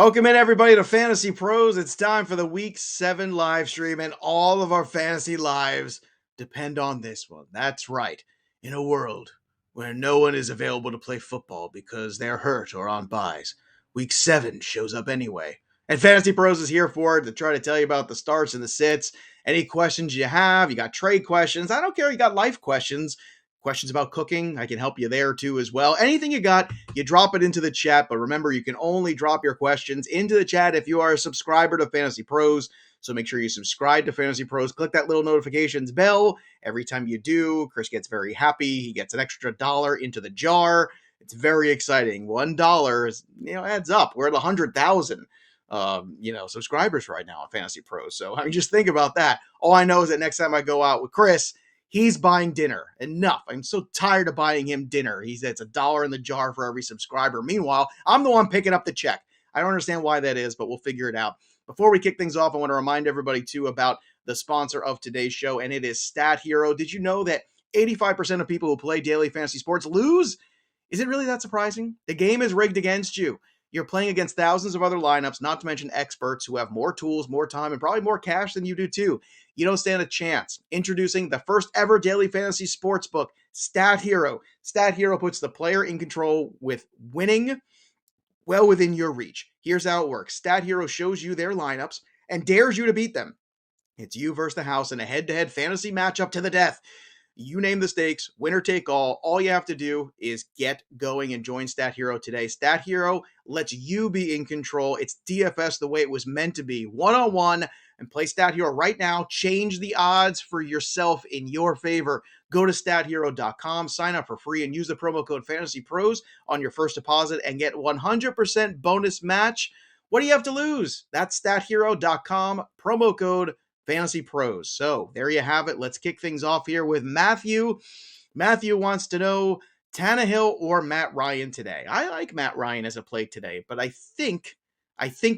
Welcome in, everybody, to Fantasy Pros. It's time for the Week 7 live stream, and all of our fantasy lives depend on this one. That's right. In a world where no one is available to play football because they're hurt or on buys, Week 7 shows up anyway. And Fantasy Pros is here for it to try to tell you about the starts and the sits. Any questions you have, you got trade questions. I don't care, you got life questions. Questions about cooking, I can help you there too as well. Anything you got, you drop it into the chat. But remember, you can only drop your questions into the chat if you are a subscriber to Fantasy Pros. So make sure you subscribe to Fantasy Pros. Click that little notifications bell. Every time you do, Chris gets very happy. He gets an extra $1 into the jar. It's very exciting. $1 is, adds up. We're at 100,000 subscribers right now on Fantasy Pros. So I mean, just think about that. All I know is that next time I go out with Chris, he's buying dinner. Enough. I'm so tired of buying him dinner. He said it's $1 in the jar for every subscriber. Meanwhile, I'm the one picking up the check. I don't understand why that is, but we'll figure it out. Before we kick things off, I want to remind everybody too about the sponsor of today's show, and it is Stat Hero. Did you know that 85% of people who play daily fantasy sports lose? Is it really that surprising? The game is rigged against you. You're playing against thousands of other lineups, not to mention experts who have more tools, more time, and probably more cash than you do too. You don't stand a chance. Introducing the first ever daily fantasy sports book, Stat Hero. Stat Hero puts the player in control with winning well within your reach. Here's how it works. Stat Hero shows you their lineups and dares you to beat them. It's you versus the house in a head-to-head fantasy matchup to the death. You name the stakes, winner take all. All you have to do is get going and join Stat Hero today. Stat Hero lets you be in control. It's DFS the way it was meant to be, one-on-one, and play Stat Hero right now. Change the odds for yourself in your favor. Go to stathero.com, sign up for free, and use the promo code FantasyPros on your first deposit and get 100% bonus match. What do you have to lose? That's stathero.com, promo code Fantasy Pros. So there you have it. Let's kick things off here with Matthew. Matthew wants to know Tannehill or Matt Ryan today. I like Matt Ryan as a play today, but I think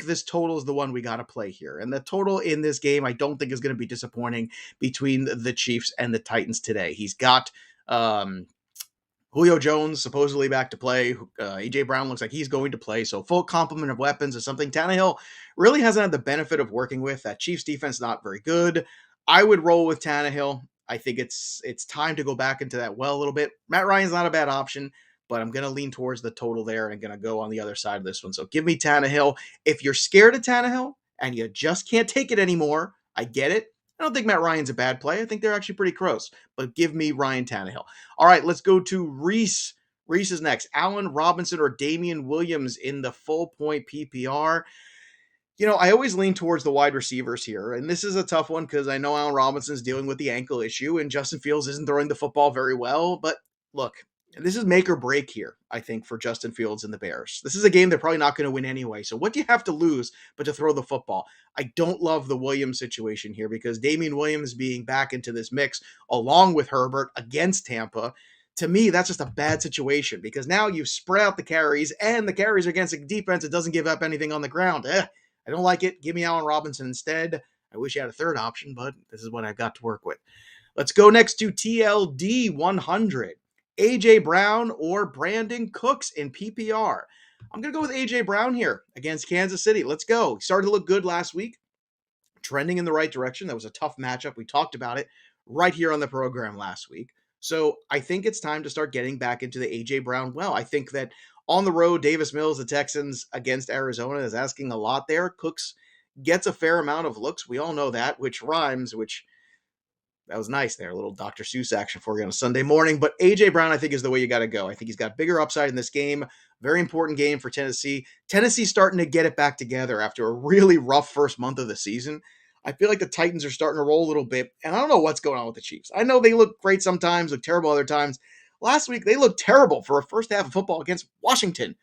this total is the one we got to play here. And the total in this game, I don't think is going to be disappointing between the Chiefs and the Titans today. He's got Julio Jones supposedly back to play. A.J. Brown looks like he's going to play. So full complement of weapons is something Tannehill really hasn't had the benefit of working with. That Chiefs defense not very good. I would roll with Tannehill. I think it's time to go back into that well a little bit. Matt Ryan's not a bad option, but I'm going to lean towards the total there and going to go on the other side of this one. So give me Tannehill. If you're scared of Tannehill and you just can't take it anymore, I get it. I don't think Matt Ryan's a bad play. I think they're actually pretty close, but give me Ryan Tannehill. All right, let's go to Reese. Reese is next. Allen Robinson or Damian Williams in the full point PPR. I always lean towards the wide receivers here, and this is a tough one because I know Allen Robinson's dealing with the ankle issue, and Justin Fields isn't throwing the football very well, but look, this is make or break here, I think, for Justin Fields and the Bears. This is a game they're probably not going to win anyway. So what do you have to lose but to throw the football? I don't love the Williams situation here because Damian Williams being back into this mix along with Herbert against Tampa, to me, that's just a bad situation because now you've spread out the carries and the carries are against a defense that doesn't give up anything on the ground. I don't like it. Give me Allen Robinson instead. I wish you had a third option, but this is what I've got to work with. Let's go next to TLD 100. A.J. Brown or Brandon Cooks in PPR. I'm going to go with A.J. Brown here against Kansas City. Let's go. He started to look good last week, trending in the right direction. That was a tough matchup. We talked about it right here on the program last week. So I think it's time to start getting back into the A.J. Brown well. I think that on the road, Davis Mills, the Texans against Arizona is asking a lot there. Cooks gets a fair amount of looks. We all know that, which rhymes, that was nice there, a little Dr. Seuss action for you on a Sunday morning. But A.J. Brown, I think, is the way you got to go. I think he's got bigger upside in this game. Very important game for Tennessee. Tennessee's starting to get it back together after a really rough first month of the season. I feel like the Titans are starting to roll a little bit, and I don't know what's going on with the Chiefs. I know they look great sometimes, look terrible other times. Last week, they looked terrible for a first half of football against Washington.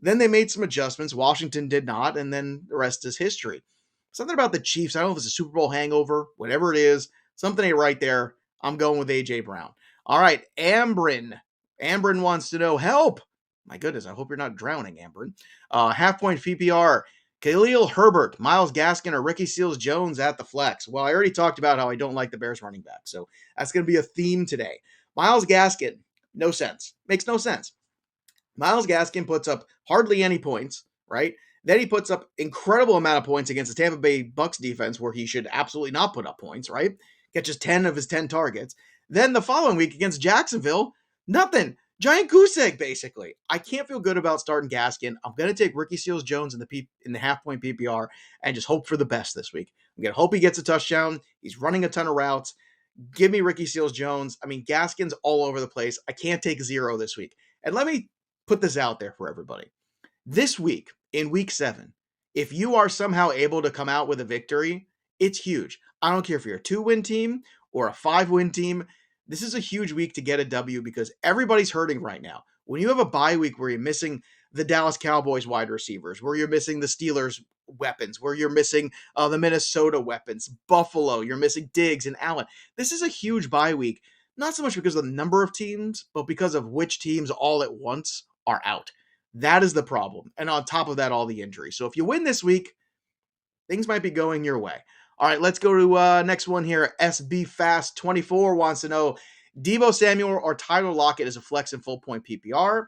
Then they made some adjustments. Washington did not, and then the rest is history. Something about the Chiefs, I don't know if it's a Super Bowl hangover, whatever it is, something ain't right there. I'm going with A.J. Brown. All right, Ambrin. Ambrin wants to know, help. My goodness, I hope you're not drowning, Ambrin. Half-point PPR. Khalil Herbert, Myles Gaskin, or Ricky Seals-Jones at the flex. Well, I already talked about how I don't like the Bears running back, so that's going to be a theme today. Myles Gaskin, no sense. Makes no sense. Myles Gaskin puts up hardly any points, right? Then he puts up incredible amount of points against the Tampa Bay Bucks defense, where he should absolutely not put up points, right? Catches 10 of his 10 targets. Then the following week against Jacksonville, nothing. Giant goose egg, basically. I can't feel good about starting Gaskin. I'm going to take Ricky Seals-Jones in the half-point PPR and just hope for the best this week. I'm going to hope he gets a touchdown. He's running a ton of routes. Give me Ricky Seals-Jones. I mean, Gaskin's all over the place. I can't take 0 this week. And let me put this out there for everybody. This week, in week 7, if you are somehow able to come out with a victory, it's huge. I don't care if you're a 2-win team or a 5-win team. This is a huge week to get a W because everybody's hurting right now. When you have a bye week where you're missing the Dallas Cowboys wide receivers, where you're missing the Steelers weapons, where you're missing the Minnesota weapons, Buffalo, you're missing Diggs and Allen. This is a huge bye week, not so much because of the number of teams, but because of which teams all at once are out. That is the problem. And on top of that, all the injuries. So if you win this week, things might be going your way. All right, let's go to next one here. SB Fast 24 wants to know Deebo Samuel or Tyler Lockett is a flex and full point PPR.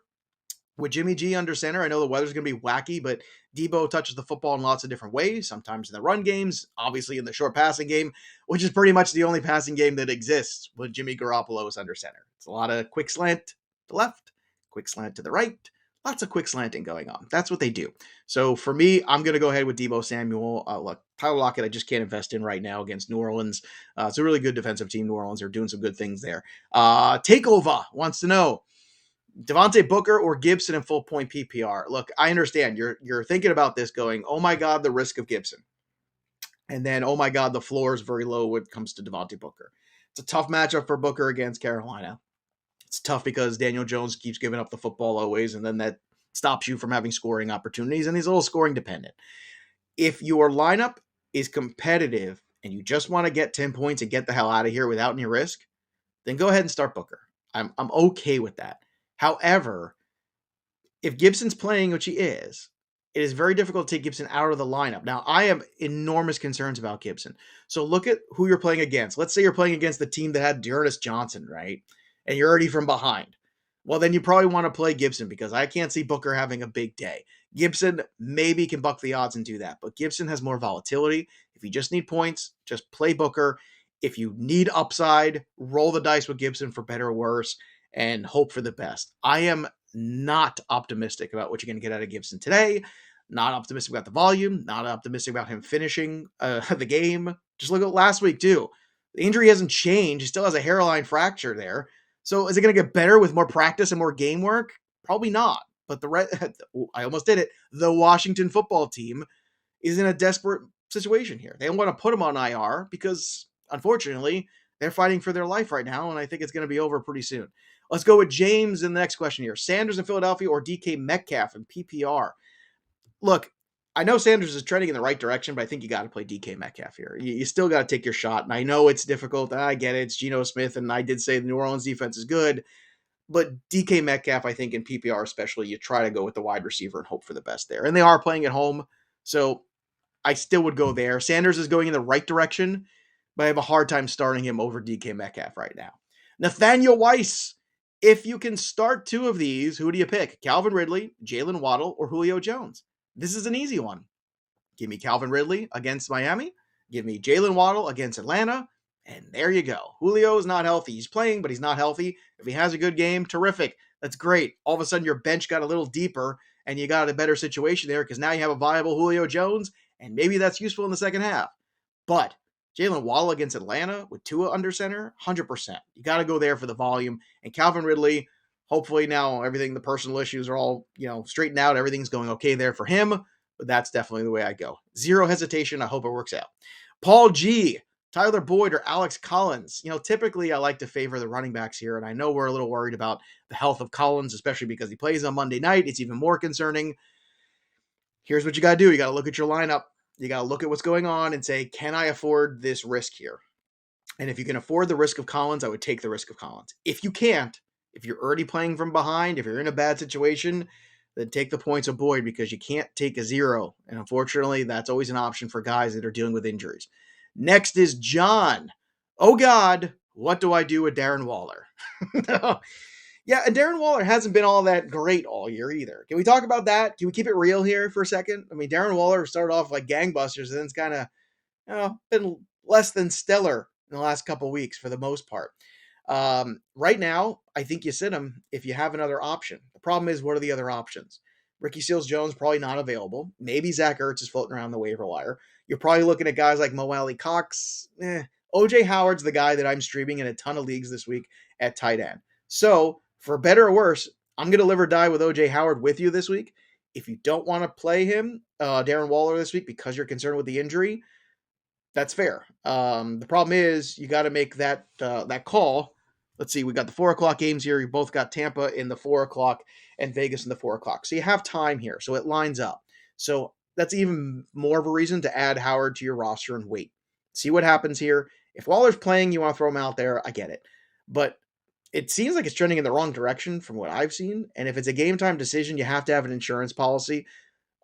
With Jimmy G under center, I know the weather's going to be wacky, but Deebo touches the football in lots of different ways, sometimes in the run games, obviously in the short passing game, which is pretty much the only passing game that exists when Jimmy Garoppolo is under center. It's a lot of quick slant to the left, quick slant to the right, lots of quick slanting going on. That's what they do. So for me, I'm going to go ahead with Deebo Samuel. Look, Tyler Lockett, I just can't invest in right now against New Orleans. It's a really good defensive team. New Orleans are doing some good things there. Takeover wants to know Devontae Booker or Gibson in full point PPR. Look, I understand you're thinking about this going, oh my God, the risk of Gibson. And then, oh my God, the floor is very low when it comes to Devontae Booker. It's a tough matchup for Booker against Carolina. It's tough because Daniel Jones keeps giving up the football always, and then that stops you from having scoring opportunities, and he's a little scoring dependent. If your lineup is competitive and you just want to get 10 points and get the hell out of here without any risk, then go ahead and start Booker. I'm okay with that. However, if Gibson's playing, which he is, it is very difficult to take Gibson out of the lineup. Now, I have enormous concerns about Gibson. So look at who you're playing against. Let's say you're playing against the team that had Dearness Johnson, right? And you're already from behind. Well, then you probably want to play Gibson because I can't see Booker having a big day. Gibson maybe can buck the odds and do that, but Gibson has more volatility. If you just need points, just play Booker. If you need upside, roll the dice with Gibson for better or worse and hope for the best. I am not optimistic about what you're going to get out of Gibson today. Not optimistic about the volume. Not optimistic about him finishing the game. Just look at last week, too. The injury hasn't changed. He still has a hairline fracture there. So is it going to get better with more practice and more game work? Probably not. But I almost did it. The Washington football team is in a desperate situation here. They don't want to put him on IR because, unfortunately, they're fighting for their life right now, and I think it's going to be over pretty soon. Let's go with James in the next question here. Sanders in Philadelphia or DK Metcalf in PPR? Look, I know Sanders is trending in the right direction, but I think you got to play DK Metcalf here. You still got to take your shot. And I know it's difficult. I get it. It's Geno Smith, and I did say the New Orleans defense is good. But DK Metcalf, I think in PPR especially, you try to go with the wide receiver and hope for the best there. And they are playing at home, so I still would go there. Sanders is going in the right direction, but I have a hard time starting him over DK Metcalf right now. Nathaniel Weiss. If you can start two of these, who do you pick? Calvin Ridley, Jalen Waddle, or Julio Jones? This is an easy one. Give me Calvin Ridley against Miami. Give me Jalen Waddle against Atlanta. And there you go. Julio is not healthy. He's playing, but he's not healthy. If he has a good game, terrific. That's great. All of a sudden, your bench got a little deeper, and you got a better situation there because now you have a viable Julio Jones, and maybe that's useful in the second half. But Jalen Waddle against Atlanta with Tua under center, 100%. You got to go there for the volume. And Calvin Ridley, hopefully now the personal issues are all, straightened out. Everything's going okay there for him. But that's definitely the way I go. Zero hesitation. I hope it works out. Paul G., Tyler Boyd, or Alex Collins. Typically I like to favor the running backs here. And I know we're a little worried about the health of Collins, especially because he plays on Monday night. It's even more concerning. Here's what you got to do. You got to look at your lineup. You got to look at what's going on and say, can I afford this risk here? And if you can afford the risk of Collins, I would take the risk of Collins. If you can't, if you're already playing from behind, if you're in a bad situation, then take the points of Boyd because you can't take a zero. And unfortunately, that's always an option for guys that are dealing with injuries. Next is John. Oh God, what do I do with Darren Waller? Yeah, and Darren Waller hasn't been all that great all year either. Can we talk about that? Can we keep it real here for a second? I mean, Darren Waller started off like gangbusters, and then it's kind of been less than stellar in the last couple weeks for the most part. Right now, I think you sit him if you have another option. The problem is, what are the other options? Ricky Seals-Jones probably not available. Maybe Zach Ertz is floating around the waiver wire. You're probably looking at guys like Mo Alley Cox. OJ Howard's the guy that I'm streaming in a ton of leagues this week at tight end. So, for better or worse, I'm going to live or die with OJ Howard with you this week. If you don't want to play him, Darren Waller, this week because you're concerned with the injury, that's fair. The problem is you got to make that call. Let's see, we got the 4 o'clock games here. You both got Tampa in the 4 o'clock and Vegas in the 4 o'clock. So you have time here. So it lines up. So that's even more of a reason to add Howard to your roster and wait. See what happens here. If Waller's playing, you want to throw him out there. I get it. But it seems like it's trending in the wrong direction from what I've seen. And if it's a game time decision, you have to have an insurance policy.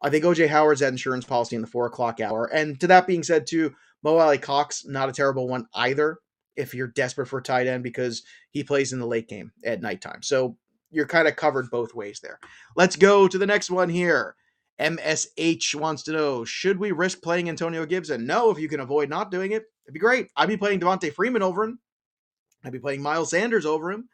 I think OJ Howard's that insurance policy in the 4 o'clock hour. And to that being said, too, Mo Alley Cox, not a terrible one either if you're desperate for a tight end because he plays in the late game at nighttime. So you're kind of covered both ways there. Let's go to the next one here. MSH wants to know, should we risk playing Antonio Gibson? No, if you can avoid not doing it, it'd be great. I'd be playing Devontae Freeman over him. I'd be playing Miles Sanders over him.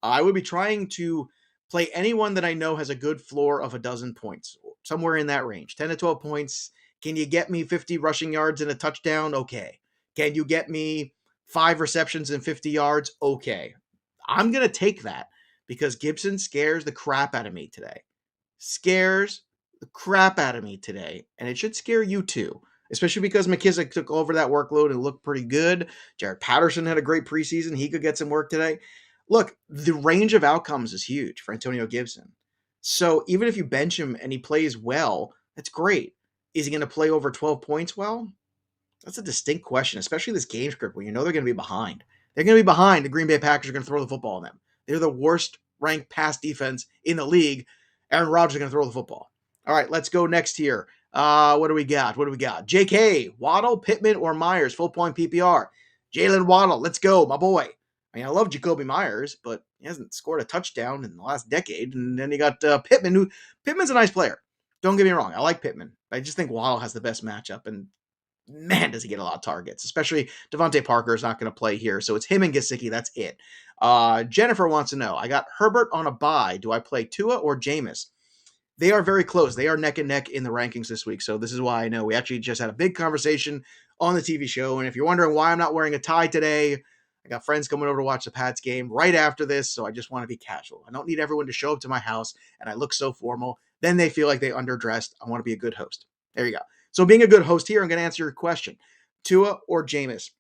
I would be trying to play anyone that I know has a good floor of 12 points, somewhere in that range, 10 to 12 points. Can you get me 50 rushing yards and a touchdown? Okay. Can you get me 5 receptions and 50 yards? Okay. I'm going to take that because Gibson scares the crap out of me today. Scares the crap out of me today. And it should scare you too, especially because McKissick took over that workload and looked pretty good. Jared Patterson had a great preseason. He could get some work today. Look, the range of outcomes is huge for Antonio Gibson. So even if you bench him and he plays well, that's great. Is he going to play over 12 points well? That's a distinct question, especially this game script where you know they're going to be behind. They're going to be behind. The Green Bay Packers are going to throw the football on them. They're the worst ranked pass defense in the league. Aaron Rodgers is going to throw the football. All right, let's go next here. What do we got? JK, Waddle, Pittman, or Myers, full point PPR. Jalen Waddle, let's go, my boy. I mean, I love Jacoby Myers, but he hasn't scored a touchdown in the last decade. And then you got Pittman, Pittman's a nice player. Don't get me wrong. I like Pittman. I just think Waddle has the best matchup. And man, does he get a lot of targets, especially Devontae Parker is not going to play here. So it's him and Gesicki. That's it. Jennifer wants to know, I got Herbert on a bye. Do I play Tua or Jameis? They are very close. They are neck and neck in the rankings this week. So this is why I know we actually just had a big conversation on the TV show. And if you're wondering why I'm not wearing a tie today, I got friends coming over to watch the Pats game right after this. So I just want to be casual. I don't need everyone to show up to my house and I look so formal. Then they feel like they underdressed. I want to be a good host. There you go. So being a good host here, I'm going to answer your question. Tua or Jameis?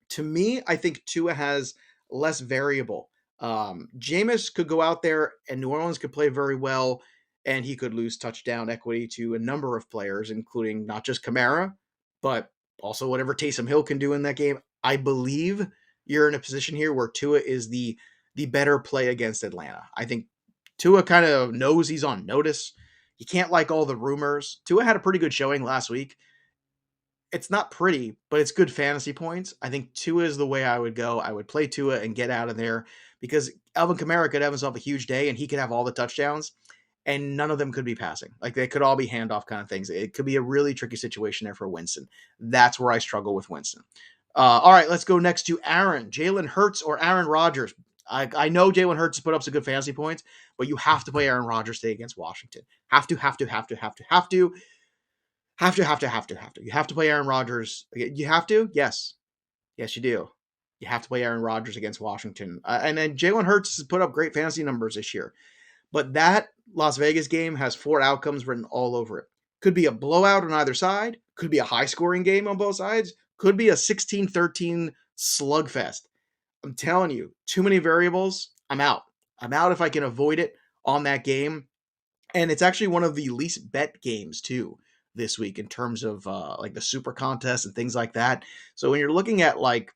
To me, I think Tua has less variable. Jameis could go out there and New Orleans could play very well, and he could lose touchdown equity to a number of players, including not just Kamara, but also whatever Taysom Hill can do in that game. I believe you're in a position here where Tua is the better play against Atlanta. I think Tua kind of knows he's on notice. You can't like all the rumors. Tua had a pretty good showing last week. It's not pretty, but it's good fantasy points. I think Tua is the way I would go. I would play Tua and get out of there because Alvin Kamara could have himself a huge day and he could have all the touchdowns and none of them could be passing. Like they could all be handoff kind of things. It could be a really tricky situation there for Winston. That's where I struggle with Winston. All right, let's go next to Aaron. Jalen Hurts or Aaron Rodgers? I know Jalen Hurts has put up some good fantasy points, but you have to play Aaron Rodgers today against Washington. Have to. You have to play Aaron Rodgers. You have to? Yes. Yes, you do. You have to play Aaron Rodgers against Washington. And then Jalen Hurts has put up great fantasy numbers this year. But that Las Vegas game has 4 outcomes written all over it. Could be a blowout on either side. Could be a high-scoring game on both sides. Could be a 16-13 slugfest. I'm telling you, too many variables. I'm out. I'm out if I can avoid it on that game. And it's actually one of the least bet games, too, this week in terms of like the super contest and things like that. So when you're looking at like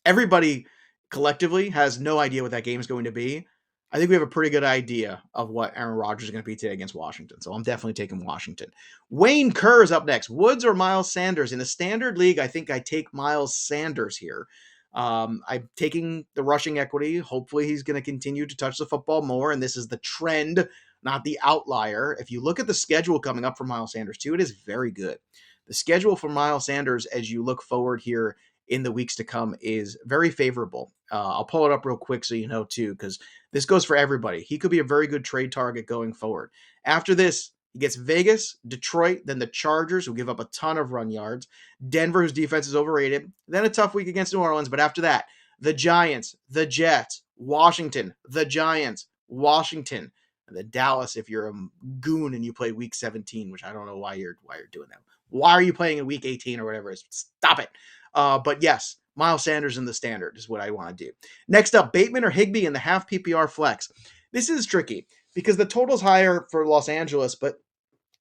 everybody collectively has no idea what that game is going to be, I think we have a pretty good idea of what Aaron Rodgers is going to be today against Washington. So I'm definitely taking Washington. Wayne Kerr is up next. Woods or Miles Sanders? In a standard league, I think I take Miles Sanders here. I'm taking the rushing equity. Hopefully, he's going to continue to touch the football more, and this is the trend, not the outlier. If you look at the schedule coming up for Miles Sanders, too, it is very good. The schedule for Miles Sanders, as you look forward here in the weeks to come, is very favorable. I'll pull it up real quick so you know, too, because this goes for everybody. He could be a very good trade target going forward. After this, he gets Vegas, Detroit, then the Chargers, who give up a ton of run yards, Denver, whose defense is overrated, then a tough week against New Orleans, but after that, the Giants, the Jets, Washington, the Giants, Washington, and then Dallas if you're a goon and you play week 17, which I don't know why you're doing that. Why are you playing in week 18 or whatever it is? Stop it. But yes, Miles Sanders in the standard is what I want to do. Next up, Bateman or Higbee in the half PPR flex. This is tricky because the total's higher for Los Angeles, but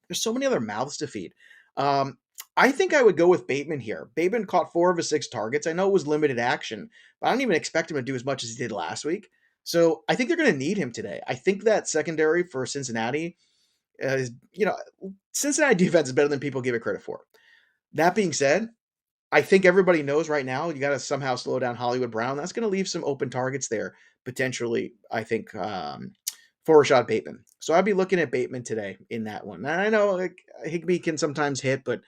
there's so many other mouths to feed. I think I would go with Bateman here. Bateman caught 4 of his 6 targets. I know it was limited action, but I don't even expect him to do as much as he did last week. So I think they're going to need him today. I think that secondary for Cincinnati is, Cincinnati defense is better than people give it credit for. That being said, I think everybody knows right now you got to somehow slow down Hollywood Brown. That's going to leave some open targets there, potentially, I think, for Rashad Bateman. So I'd be looking at Bateman today in that one. And I know Higbee can sometimes hit, but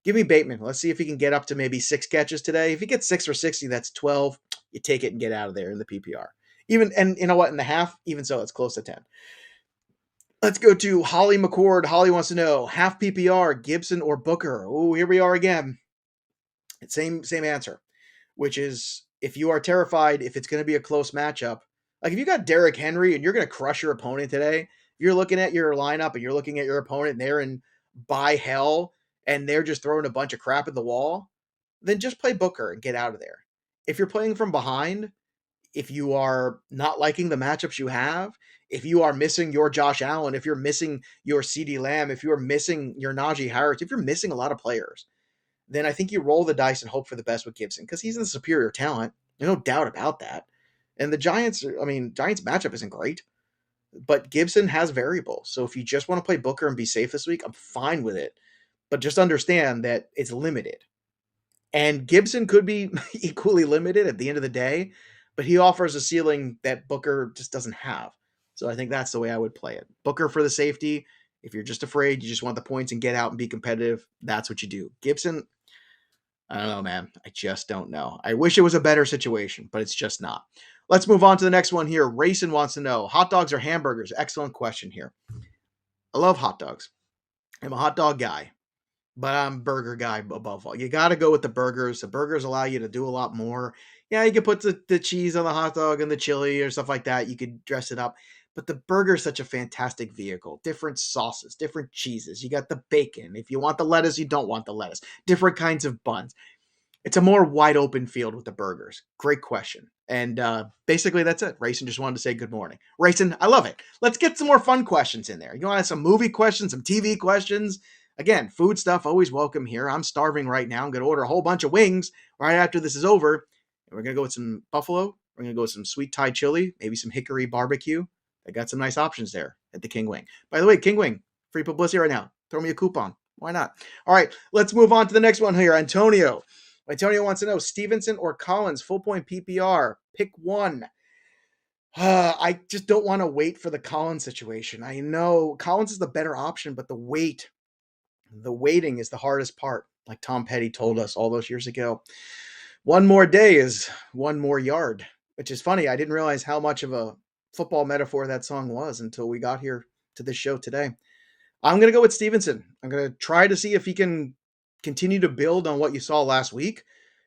give me Bateman. Let's see if he can get up to maybe 6 catches today. If he gets 6 for 60, that's 12. You take it and get out of there in the PPR. And you know what? In the half, even so, it's close to 10. Let's go to Holly McCord. Holly wants to know, half PPR, Gibson or Booker? Oh, here we are again. Same answer, which is if you are terrified, if it's going to be a close matchup, like if you got Derrick Henry and you're going to crush your opponent today, if you're looking at your lineup and you're looking at your opponent and they're in buy hell and they're just throwing a bunch of crap at the wall, then just play Booker and get out of there. If you're playing from behind, if you are not liking the matchups you have, if you are missing your Josh Allen, if you're missing your CeeDee Lamb, if you're missing your Najee Harris, if you're missing a lot of players, then I think you roll the dice and hope for the best with Gibson because he's the superior talent. There's no doubt about that. And the Giants matchup isn't great, but Gibson has variables. So if you just want to play Booker and be safe this week, I'm fine with it. But just understand that it's limited. And Gibson could be equally limited at the end of the day, but he offers a ceiling that Booker just doesn't have. So I think that's the way I would play it. Booker for the safety. If you're just afraid, you just want the points and get out and be competitive, that's what you do. Gibson, I don't know, man. I just don't know. I wish it was a better situation, but it's just not. Let's move on to the next one here. Rayson wants to know, hot dogs or hamburgers? Excellent question here. I love hot dogs. I'm a hot dog guy, but I'm burger guy above all. You got to go with the burgers. The burgers allow you to do a lot more. Yeah, you could put the cheese on the hot dog and the chili or stuff like that. You could dress it up. But the burger is such a fantastic vehicle. Different sauces, different cheeses. You got the bacon. If you want the lettuce, you don't want the lettuce. Different kinds of buns. It's a more wide open field with the burgers. Great question. And basically that's it. Rayson just wanted to say good morning. Rayson, I love it. Let's get some more fun questions in there. You want some movie questions, some TV questions? Again, food stuff, always welcome here. I'm starving right now. I'm going to order a whole bunch of wings right after this is over. And we're going to go with some buffalo. We're going to go with some sweet Thai chili, maybe some hickory barbecue. I got some nice options there at the King Wing. By the way, King Wing, free publicity right now. Throw me a coupon. Why not? All right, let's move on to the next one here. Antonio wants to know, Stevenson or Collins, full point PPR. Pick one. I just don't want to wait for the Collins situation. I know Collins is the better option, but the waiting is the hardest part. Like Tom Petty told us all those years ago. One more day is one more yard, which is funny. I didn't realize how much of a football metaphor that song was until we got here to this show today. I'm going to go with Stevenson. I'm going to try to see if he can continue to build on what you saw last week.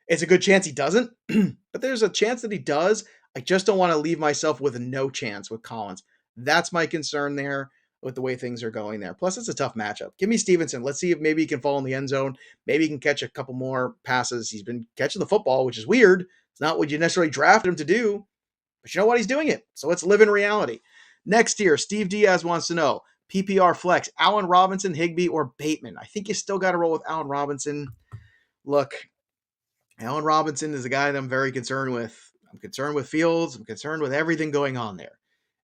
It's a good chance he doesn't, but there's a chance that he does. I just don't want to leave myself with a no chance with Collins. That's my concern there with the way things are going there. Plus, it's a tough matchup. Give me Stevenson. Let's see if maybe he can fall in the end zone. Maybe he can catch a couple more passes. He's been catching the football, which is weird. It's not what you necessarily drafted him to do, but you know what? He's doing it. So let's live in reality. Next here, Steve Diaz wants to know, PPR Flex, Allen Robinson, Higbee, or Bateman? I think you still got to roll with Allen Robinson. Look, Allen Robinson is a guy that I'm very concerned with. I'm concerned with Fields. I'm concerned with everything going on there.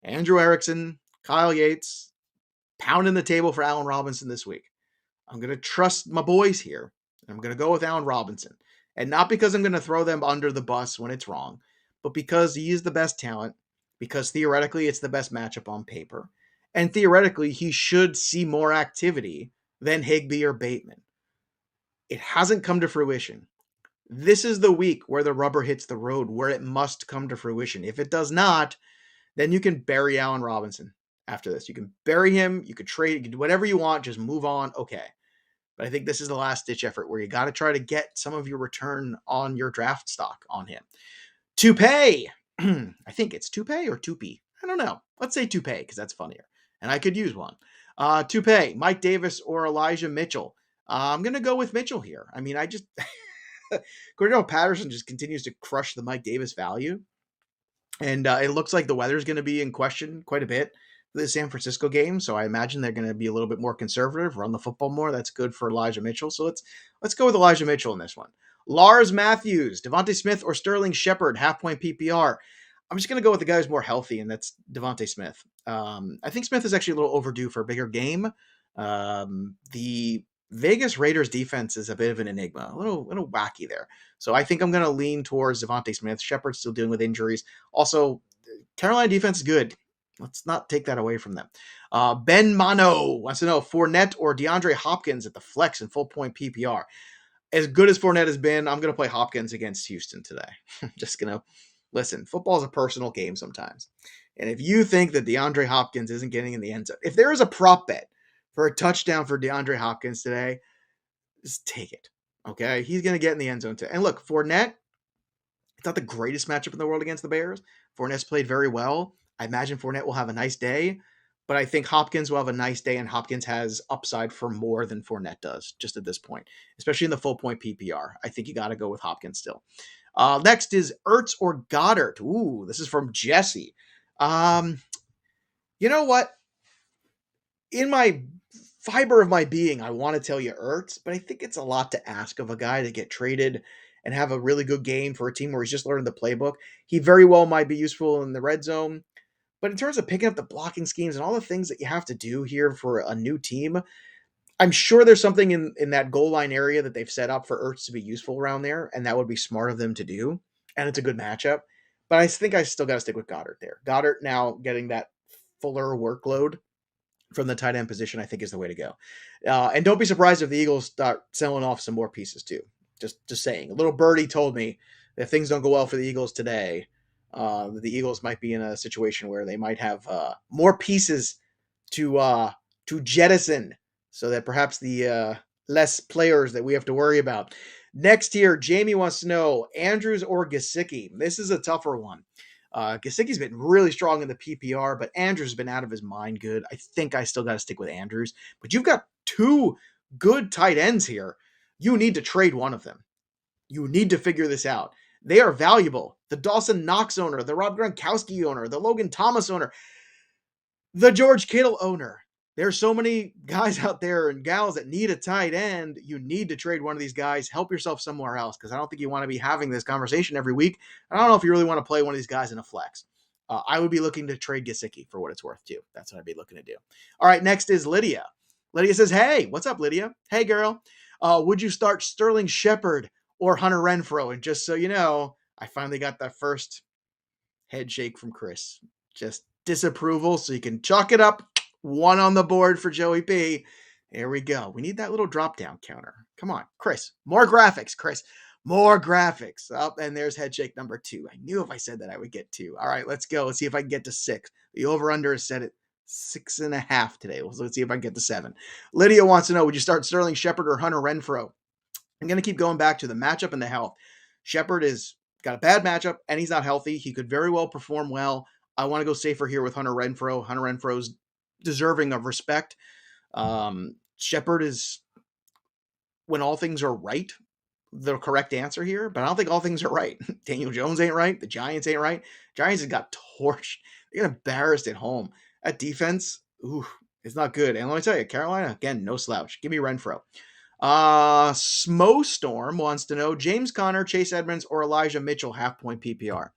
Andrew Erickson, Kyle Yates, pounding the table for Allen Robinson this week. I'm going to trust my boys here. I'm going to go with Allen Robinson. And not because I'm going to throw them under the bus when it's wrong, but because he is the best talent, because theoretically it's the best matchup on paper. And theoretically, he should see more activity than Higbee or Bateman. It hasn't come to fruition. This is the week where the rubber hits the road, where it must come to fruition. If it does not, then you can bury Allen Robinson after this. You can bury him, you could trade, you can do whatever you want, just move on. Okay. But I think this is the last ditch effort where you got to try to get some of your return on your draft stock on him. Toupee. I think it's Toupee or Toupee. I don't know. Let's say Toupee because that's funnier. And I could use one. Toupee, Mike Davis or Elijah Mitchell. I'm going to go with Mitchell here. I mean, Cordell Patterson just continues to crush the Mike Davis value. And it looks like the weather's going to be in question quite a bit for the San Francisco game. So I imagine they're going to be a little bit more conservative, run the football more. That's good for Elijah Mitchell. So let's go with Elijah Mitchell in this one. Lars Matthews, Devontae Smith or Sterling Shepard, half-point PPR. I'm just going to go with the guy who's more healthy, and that's Devontae Smith. I think Smith is actually a little overdue for a bigger game. The Vegas Raiders defense is a bit of an enigma, a little wacky there. So I think I'm going to lean towards Devontae Smith. Shepard's still dealing with injuries. Also, Carolina defense is good. Let's not take that away from them. Ben Mano wants to know Fournette or DeAndre Hopkins at the flex and full point PPR. As good as Fournette has been, I'm going to play Hopkins against Houston today. I'm just going to listen. Football is a personal game sometimes. And if you think that DeAndre Hopkins isn't getting in the end zone, if there is a prop bet for a touchdown for DeAndre Hopkins today, just take it. Okay? He's going to get in the end zone today. And look, Fournette, it's not the greatest matchup in the world against the Bears. Fournette's played very well. I imagine Fournette will have a nice day, but I think Hopkins will have a nice day, and Hopkins has upside for more than Fournette does just at this point, especially in the full point PPR. I think you got to go with Hopkins still. Next is Ertz or Goddard. Ooh, this is from Jesse. You know what? In my fiber of my being, I want to tell you Ertz, but I think it's a lot to ask of a guy to get traded and have a really good game for a team where he's just learning the playbook. He very well might be useful in the red zone, but in terms of picking up the blocking schemes and all the things that you have to do here for a new team, I'm sure there's something in that goal line area that they've set up for Ertz to be useful around there, and that would be smart of them to do, and it's a good matchup. But I think I still got to stick with Goddard there. Goddard now getting that fuller workload from the tight end position, I think is the way to go. And don't be surprised if the Eagles start selling off some more pieces too. Just saying. A little birdie told me that if things don't go well for the Eagles today, the Eagles might be in a situation where they might have more pieces to jettison, so that perhaps the less players that we have to worry about. Next here, Jamie wants to know Andrews or Gesicki. This is a tougher one. Gesicki's been really strong in the PPR, but Andrews has been out of his mind good. I think I still got to stick with Andrews. But you've got two good tight ends here. You need to trade one of them. You need to figure this out. They are valuable. The Dawson Knox owner, the Rob Gronkowski owner, the Logan Thomas owner, the George Kittle owner. There's so many guys out there and gals that need a tight end. You need to trade one of these guys. Help yourself somewhere else, because I don't think you want to be having this conversation every week. I don't know if you really want to play one of these guys in a flex. I would be looking to trade Gesicki for what it's worth too. That's what I'd be looking to do. All right, next is Lydia. Lydia says, hey, what's up, Lydia? Hey, girl. Would you start Sterling Shepard or Hunter Renfrow? And just so you know, I finally got that first head shake from Chris. Just disapproval, so you can chalk it up. One on the board for Joey P. Here we go. We need that little drop-down counter. Come on, Chris. More graphics, Chris. More graphics. Up, and there's head shake number 2. I knew if I said that I would get 2. All right, let's go. Let's see if I can get to 6. The over-under is set at 6.5 today. Let's see if I can get to 7. Lydia wants to know, would you start Sterling Shepard or Hunter Renfrow? I'm going to keep going back to the matchup and the health. Shepard has got a bad matchup, and he's not healthy. He could very well perform well. I want to go safer here with Hunter Renfrow. Hunter Renfrow's deserving of respect. Shepard is, when all things are right, the correct answer here, but I don't think all things are right. Daniel Jones ain't right. The Giants ain't right. Giants have got torched. They got embarrassed at home. That defense, it's not good. And let me tell you, Carolina, again, no slouch. Give me Renfrow. Smostorm wants to know James Conner, Chase Edmonds, or Elijah Mitchell half-point PPR.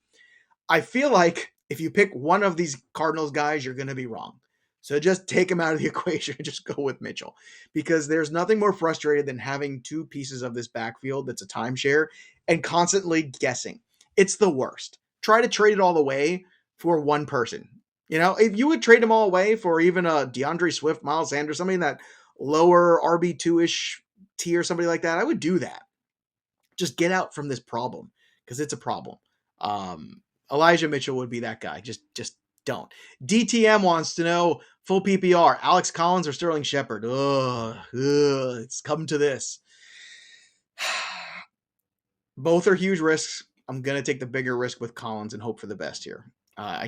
I feel like if you pick one of these Cardinals guys, you're going to be wrong. So just take him out of the equation and just go with Mitchell, because there's nothing more frustrating than having two pieces of this backfield that's a timeshare and constantly guessing. It's the worst. Try to trade it all away for one person. If you would trade them all away for even a DeAndre Swift, Miles Sanders, something that lower RB2-ish tier, somebody like that, I would do that. Just get out from this problem, because it's a problem. Elijah Mitchell would be that guy. Just don't. DTM wants to know full PPR, Alex Collins or Sterling Shepard. It's come to this. Both are huge risks. I'm going to take the bigger risk with Collins and hope for the best here. I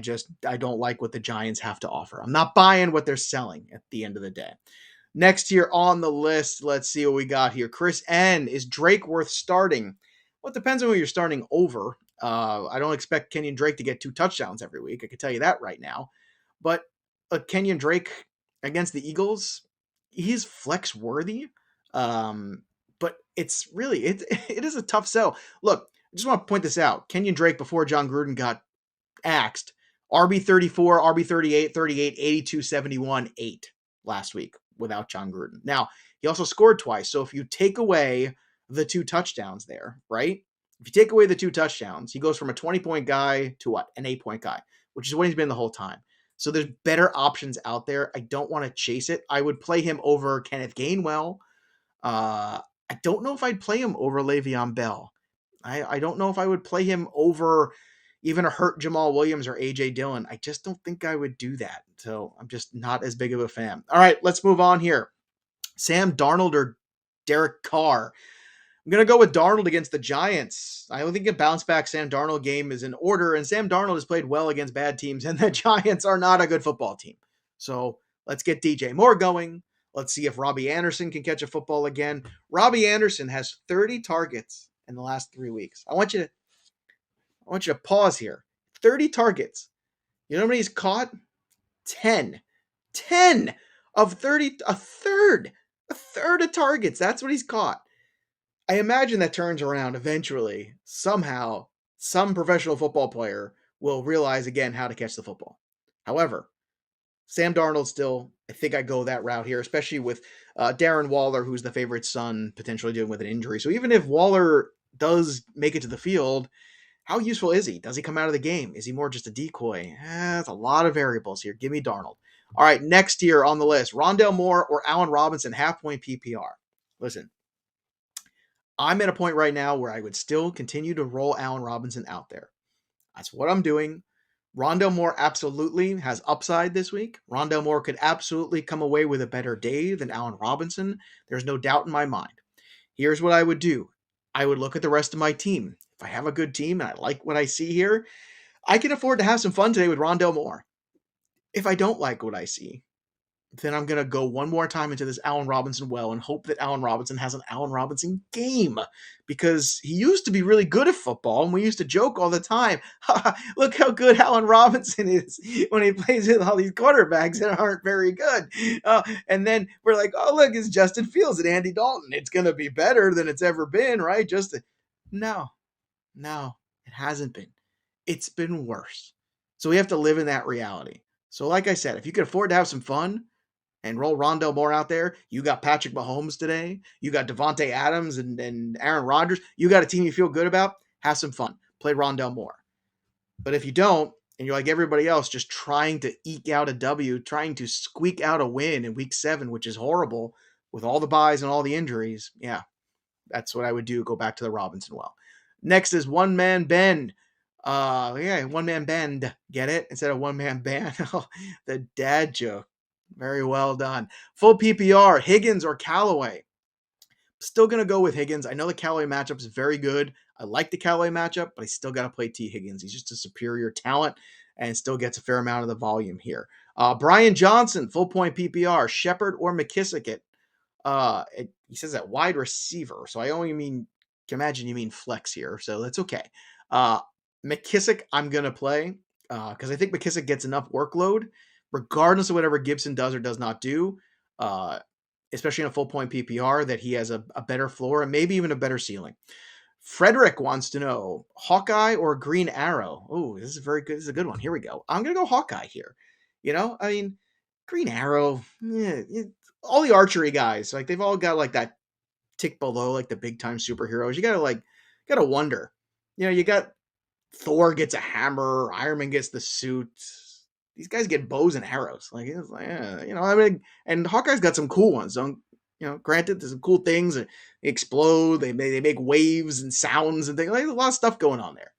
don't like what the Giants have to offer. I'm not buying what they're selling at the end of the day. Next here on the list, let's see what we got here. Chris N. Is Drake worth starting? Well, it depends on who you're starting over. I don't expect Kenyon Drake to get 2 touchdowns every week. I can tell you that right now. But Kenyon Drake against the Eagles, he's flex worthy. But it's really, it is a tough sell. Look, I just want to point this out. Kenyon Drake, before John Gruden got axed, RB34, RB38, 38, 82, 71, 8 last week without John Gruden. Now, he also scored twice. So if you take away the 2 touchdowns there, right? If you take away the 2 touchdowns, he goes from a 20-point guy to what? An 8-point guy, which is what he's been the whole time. So there's better options out there. I don't want to chase it. I would play him over Kenneth Gainwell. I don't know if I'd play him over Le'Veon Bell. I don't know if I would play him over even a hurt Jamal Williams or A.J. Dillon. I just don't think I would do that. So I'm just not as big of a fan. All right, let's move on here. Sam Darnold or Derek Carr? I'm going to go with Darnold against the Giants. I don't think a bounce back Sam Darnold game is in order, and Sam Darnold has played well against bad teams, and the Giants are not a good football team. So let's get DJ Moore going. Let's see if Robbie Anderson can catch a football again. Robbie Anderson has 30 targets in the last 3 weeks. I want you to pause here. 30 targets. You know how many he's caught? 10. 10 of 30, a third of targets. That's what he's caught. I imagine that turns around eventually. Somehow, some professional football player will realize again how to catch the football. However, Sam Darnold still, I think I go that route here, especially with Darren Waller, who's the favorite son, potentially dealing with an injury. So even if Waller does make it to the field, how useful is he? Does he come out of the game? Is he more just a decoy? That's a lot of variables here. Give me Darnold. All right, next here on the list, Rondale Moore or Allen Robinson, half-point PPR. Listen, I'm at a point right now where I would still continue to roll Allen Robinson out there. That's what I'm doing. Rondale Moore absolutely has upside this week. Rondale Moore could absolutely come away with a better day than Allen Robinson. There's no doubt in my mind. Here's what I would do. I would look at the rest of my team. If I have a good team and I like what I see here, I can afford to have some fun today with Rondale Moore. If I don't like what I see, then I'm going to go one more time into this Allen Robinson well and hope that Allen Robinson has an Allen Robinson game, because he used to be really good at football, and we used to joke all the time, look how good Allen Robinson is when he plays with all these quarterbacks that aren't very good. And then we're like, oh, look, it's Justin Fields and Andy Dalton. It's going to be better than it's ever been, right? No, it hasn't been. It's been worse. So we have to live in that reality. So like I said, if you can afford to have some fun and roll Rondale Moore out there, you got Patrick Mahomes today, you got Devontae Adams and Aaron Rodgers, you got a team you feel good about, have some fun. Play Rondale Moore. But if you don't, and you're like everybody else, just trying to eke out a W, trying to squeak out a win in week 7, which is horrible with all the buys and all the injuries, yeah, that's what I would do. Go back to the Robinson well. Next is One Man Bend. One Man Bend. Get it? Instead of One Man Band. The dad joke. Very well done. Full PPR, Higgins or Callaway? Still going to go with Higgins. I know the Callaway matchup is very good. I like the Callaway matchup, but I still got to play T. Higgins. He's just a superior talent and still gets a fair amount of the volume here. Brian Johnson, full point PPR, Shepard or McKissick he says that wide receiver. So I only can imagine you mean flex here. So that's okay. McKissick, I'm going to play because I think McKissick gets enough workload regardless of whatever Gibson does or does not do, especially in a full point PPR, that he has a better floor and maybe even a better ceiling. Frederick wants to know, Hawkeye or Green Arrow? Oh, this is very good. This is a good one. Here we go. I'm going to go Hawkeye here. Green Arrow, all the archery guys, like they've all got like that tick below like the big time superheroes. You gotta wonder. You got Thor gets a hammer, Iron Man gets the suit. These guys get bows and arrows. Like it's like, I mean, and Hawkeye's got some cool ones. Don't granted, there's some cool things. They explode. They make waves and sounds and things. Like, there's a lot of stuff going on there.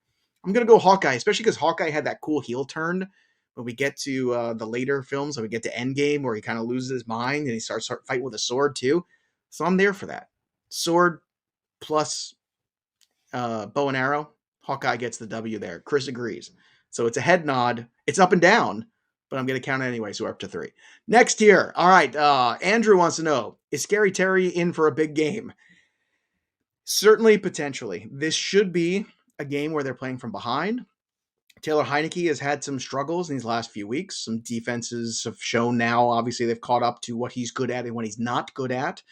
I'm gonna go Hawkeye, especially because Hawkeye had that cool heel turn when we get to the later films. When we get to Endgame, where he kind of loses his mind and he starts fighting with a sword too. So I'm there for that. Sword plus bow and arrow. Hawkeye gets the W there. Chris agrees. So it's a head nod. It's up and down, but I'm going to count it anyway, so we're up to 3. Next here. All right. Andrew wants to know, is Scary Terry in for a big game? Certainly, potentially. This should be a game where they're playing from behind. Taylor Heineke has had some struggles in these last few weeks. Some defenses have shown now, obviously, they've caught up to what he's good at and what he's not good at.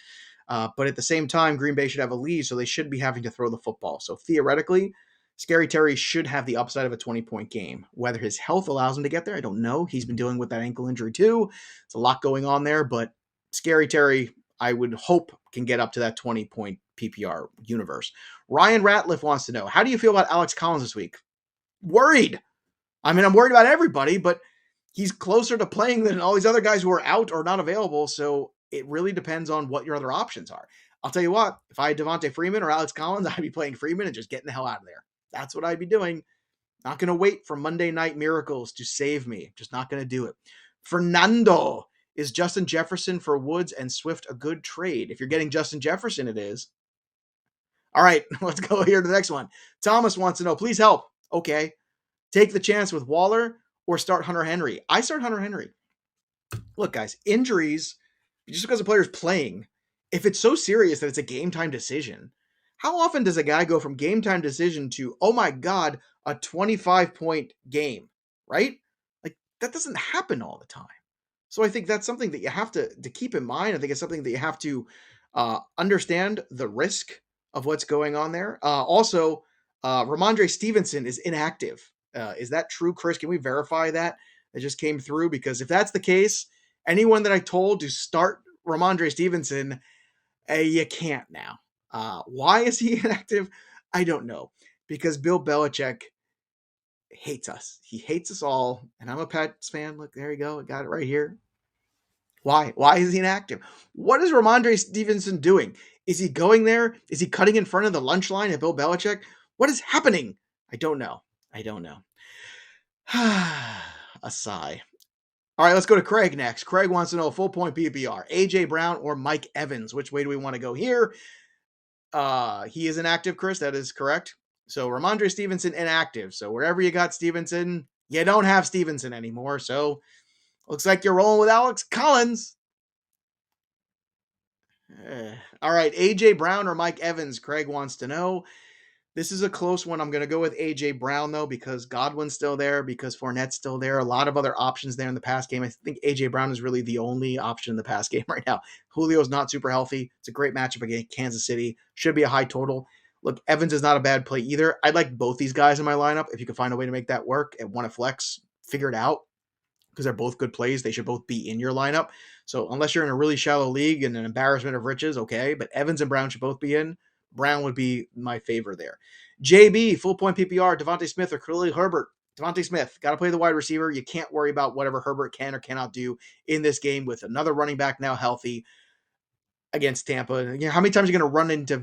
But at the same time, Green Bay should have a lead, so they should be having to throw the football. So theoretically, Scary Terry should have the upside of a 20-point game. Whether his health allows him to get there, I don't know. He's been dealing with that ankle injury too. There's a lot going on there, but Scary Terry, I would hope, can get up to that 20-point PPR universe. Ryan Ratliff wants to know, how do you feel about Alex Collins this week? Worried. I mean, I'm worried about everybody, but he's closer to playing than all these other guys who are out or not available, so it really depends on what your other options are. I'll tell you what, if I had Devontae Freeman or Alex Collins, I'd be playing Freeman and just getting the hell out of there. That's what I'd be doing. Not going to wait for Monday Night Miracles to save me. Just not going to do it. Fernando, is Justin Jefferson for Woods and Swift a good trade? If you're getting Justin Jefferson, it is. All right, let's go here to the next one. Thomas wants to know, please help. Okay. Take the chance with Waller or start Hunter Henry. I start Hunter Henry. Look, guys, injuries, just because a player's playing, if it's so serious that it's a game time decision, how often does a guy go from game time decision to, oh my God, a 25-point game, right? Like, that doesn't happen all the time. So I think that's something that you have to keep in mind. I think it's something that you have to understand the risk of what's going on there. Also, Ramondre Stevenson is inactive. Is that true, Chris? Can we verify that? It just came through, because if that's the case, anyone that I told to start Ramondre Stevenson, you can't now. Why is he inactive? I don't know. Because Bill Belichick hates us. He hates us all. And I'm a Pats fan. Look, there you go. I got it right here. Why? Why is he inactive? What is Ramondre Stevenson doing? Is he going there? Is he cutting in front of the lunch line at Bill Belichick? What is happening? I don't know. A sigh. All right, let's go to Craig next. Craig wants to know, full point PPR, AJ Brown or Mike Evans. Which way do we want to go here? He is inactive, Chris. That is correct. So Ramondre Stevenson inactive. So wherever you got Stevenson, you don't have Stevenson anymore. So looks like you're rolling with Alex Collins. All right, AJ Brown or Mike Evans, Craig wants to know. This is a close one. I'm going to go with A.J. Brown, though, because Godwin's still there, because Fournette's still there. A lot of other options there in the pass game. I think A.J. Brown is really the only option in the pass game right now. Julio's not super healthy. It's a great matchup against Kansas City. Should be a high total. Look, Evans is not a bad play either. I'd like both these guys in my lineup. If you can find a way to make that work at one at flex, figure it out, because they're both good plays. They should both be in your lineup. So unless you're in a really shallow league and an embarrassment of riches, okay, but Evans and Brown should both be in. Brown would be my favor there. JB, full point PPR, Devontae Smith or Khalil Herbert. Devontae Smith, got to play the wide receiver. You can't worry about whatever Herbert can or cannot do in this game with another running back now healthy against Tampa. How many times are you going to run into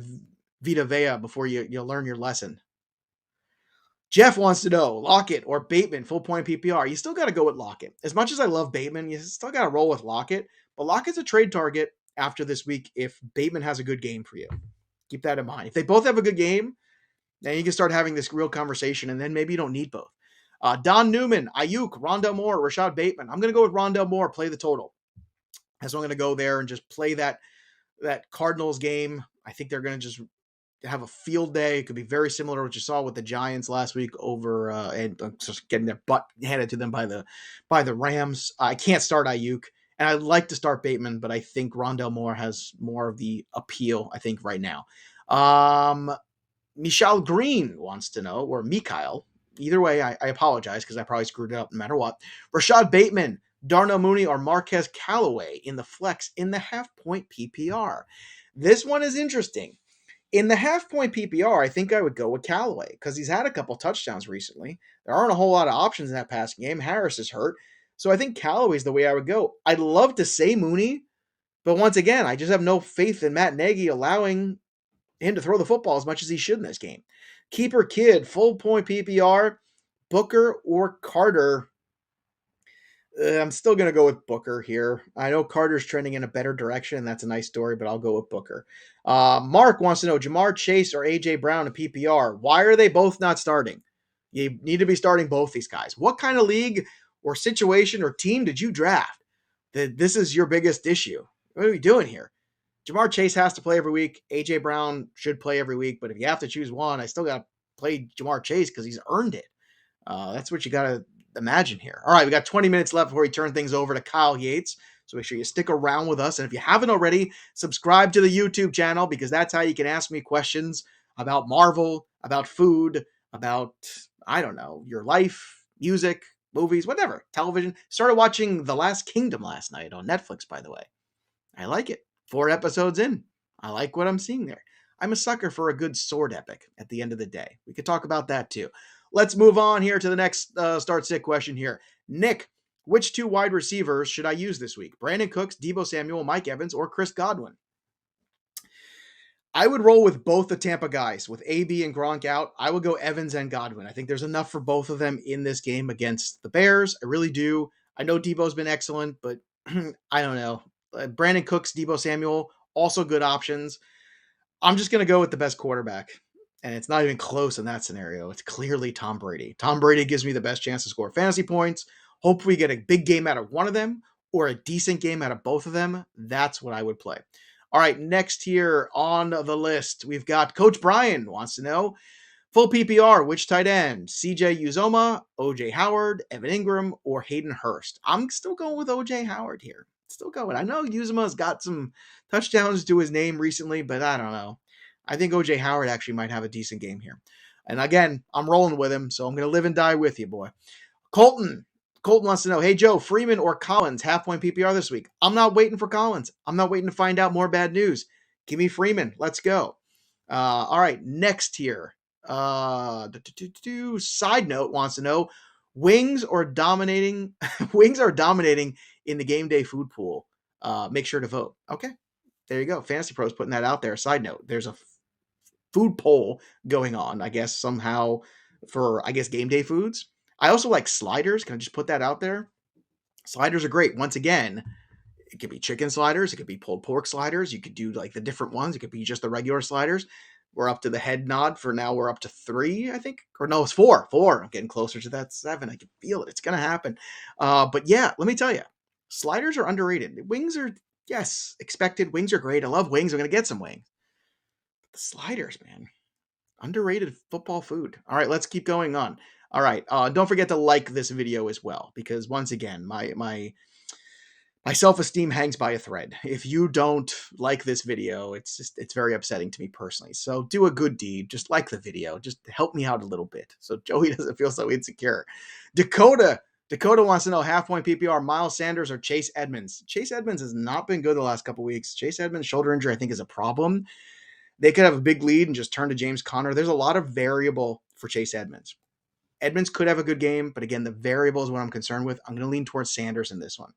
Vita Vea before you learn your lesson? Jeff wants to know, Lockett or Bateman, full point PPR. You still got to go with Lockett. As much as I love Bateman, you still got to roll with Lockett. But Lockett's a trade target after this week if Bateman has a good game for you. Keep that in mind. If they both have a good game, then you can start having this real conversation, and then maybe you don't need both. Don Newman, Ayuk, Rondell Moore, Rashad Bateman. I'm going to go with Rondell Moore, play the total. So I'm going to go there and just play that Cardinals game. I think they're going to just have a field day. It could be very similar to what you saw with the Giants last week over and just getting their butt handed to them by the Rams. I can't start Ayuk, and I'd like to start Bateman, but I think Rondell Moore has more of the appeal, I think, right now. Michelle Green wants to know, or Mikhail. Either way, I apologize because I probably screwed it up no matter what. Rashad Bateman, Darnell Mooney or Marquez Callaway in the flex in the half-point PPR. This one is interesting. In the half-point PPR, I think I would go with Callaway because he's had a couple touchdowns recently. There aren't a whole lot of options in that passing game. Harris is hurt. So I think Callaway's the way I would go. I'd love to say Mooney, but once again, I just have no faith in Matt Nagy allowing him to throw the football as much as he should in this game. Keeper kid, full point PPR, Booker or Carter. I'm still going to go with Booker here. I know Carter's trending in a better direction, and that's a nice story, but I'll go with Booker. Mark wants to know, Jamar Chase or A.J. Brown in PPR. Why are they both not starting? You need to be starting both these guys. What kind of league or situation or team did you draft that this is your biggest issue? What are we doing here? Jamar Chase has to play every week. A.J. Brown should play every week, but if you have to choose one, I still got to play Jamar Chase because he's earned it. That's what you got to imagine here. All right, we got 20 minutes left before we turn things over to Kyle Yates. So make sure you stick around with us. And if you haven't already, subscribe to the YouTube channel because that's how you can ask me questions about Marvel, about food, about, I don't know, your life, music, movies, whatever, television. Started watching The Last Kingdom last night on Netflix, by the way. I like it. 4 episodes in. I like what I'm seeing there. I'm a sucker for a good sword epic at the end of the day. We could talk about that too. Let's move on here to the next start sit question here. Nick, which 2 wide receivers should I use this week? Brandon Cooks, Deebo Samuel, Mike Evans, or Chris Godwin? I would roll with both the Tampa guys. With AB and Gronk out, I would go Evans and Godwin. I think there's enough for both of them in this game against the Bears. I really do. I know Deebo's been excellent, but I don't know. Brandon Cooks, Deebo Samuel, also good options. I'm just going to go with the best quarterback. And it's not even close in that scenario. It's clearly Tom Brady. Tom Brady gives me the best chance to score fantasy points. Hopefully we get a big game out of one of them or a decent game out of both of them. That's what I would play. All right, next here on the list, we've got Coach Brian wants to know, full PPR, which tight end? CJ Uzoma, OJ Howard, Evan Ingram, or Hayden Hurst? I'm still going with OJ Howard here. Still going. I know Uzoma's got some touchdowns to his name recently, but I don't know. I think OJ Howard actually might have a decent game here. And again, I'm rolling with him, so I'm going to live and die with you, boy. Colton wants to know, hey, Joe, Freeman or Collins, half-point PPR this week? I'm not waiting for Collins. I'm not waiting to find out more bad news. Give me Freeman. Let's go. All right, next here. Side note wants to know, wings are dominating in the game day food pool. Make sure to vote. Okay, there you go. FantasyPros putting that out there. Side note, there's a food poll going on, I guess, somehow for, game day foods. I also like sliders. Can I just put that out there? Sliders are great. Once again, it could be chicken sliders. It could be pulled pork sliders. You could do like the different ones. It could be just the regular sliders. We're up to the head nod for now. We're up to 3, I think. Or no, it's 4. 4. I'm getting closer to that 7. I can feel it. It's going to happen. But yeah, let me tell you, sliders are underrated. Wings are, yes, expected. Wings are great. I love wings. I'm going to get some wings. The sliders, man. Underrated football food. All right, let's keep going on. All right, don't forget to like this video as well, because once again, my self-esteem hangs by a thread. If you don't like this video, it's very upsetting to me personally. So do a good deed. Just like the video. Just help me out a little bit so Joey doesn't feel so insecure. Dakota wants to know, half-point PPR, Miles Sanders or Chase Edmonds? Chase Edmonds has not been good the last couple weeks. Chase Edmonds' shoulder injury, I think, is a problem. They could have a big lead and just turn to James Conner. There's a lot of variable for Chase Edmonds. Edmonds could have a good game, but again, the variable is what I'm concerned with. I'm going to lean towards Sanders in this one.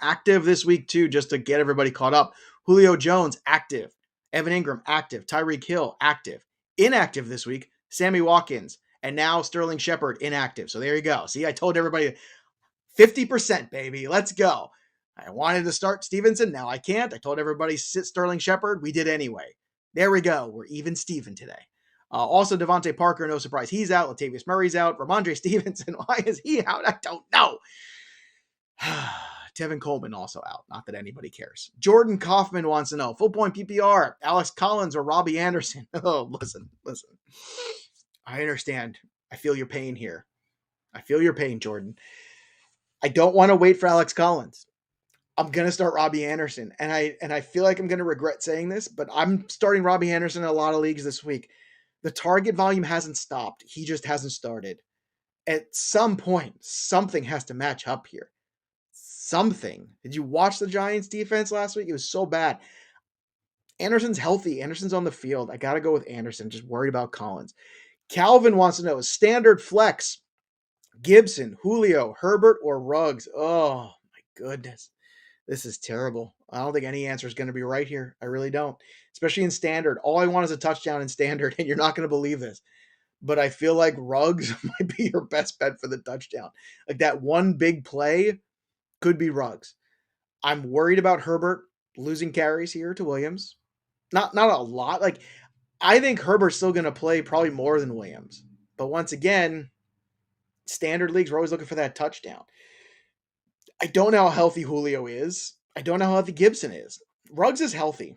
Active this week, too, just to get everybody caught up. Julio Jones, active. Evan Ingram, active. Tyreek Hill, active. Inactive this week, Sammy Watkins. And now Sterling Shepard, inactive. So there you go. See, I told everybody 50%, baby. Let's go. I wanted to start Stevenson. Now I can't. I told everybody sit Sterling Shepard. We did anyway. There we go. We're even Steven today. Also, Devontae Parker, no surprise. He's out. Latavius Murray's out. Ramondre Stevenson, why is he out? I don't know. Tevin Coleman also out. Not that anybody cares. Jordan Kaufman wants to know, full point PPR, Alex Collins or Robbie Anderson? Oh, listen. I understand. I feel your pain here. I feel your pain, Jordan. I don't want to wait for Alex Collins. I'm going to start Robbie Anderson. And I feel like I'm going to regret saying this, but I'm starting Robbie Anderson in a lot of leagues this week. The target volume hasn't stopped. He just hasn't started. At some point, something has to match up here. something. Did you watch the Giants defense last week? It was so bad. Anderson's healthy. Anderson's on the field. I got to go with Anderson. Just worried about Collins. Calvin wants to know, standard flex, Gibson, Julio, Herbert, or Ruggs? Oh, my goodness. This is terrible. I don't think any answer is going to be right here. I really don't. Especially in standard. All I want is a touchdown in standard, and you're not going to believe this. But I feel like Ruggs might be your best bet for the touchdown. Like that one big play could be Ruggs. I'm worried about Herbert losing carries here to Williams. Not a lot. Like, I think Herbert's still going to play probably more than Williams. But once again, standard leagues, we're always looking for that touchdown. I don't know how healthy Julio is. I don't know how healthy Gibson is. Ruggs is healthy.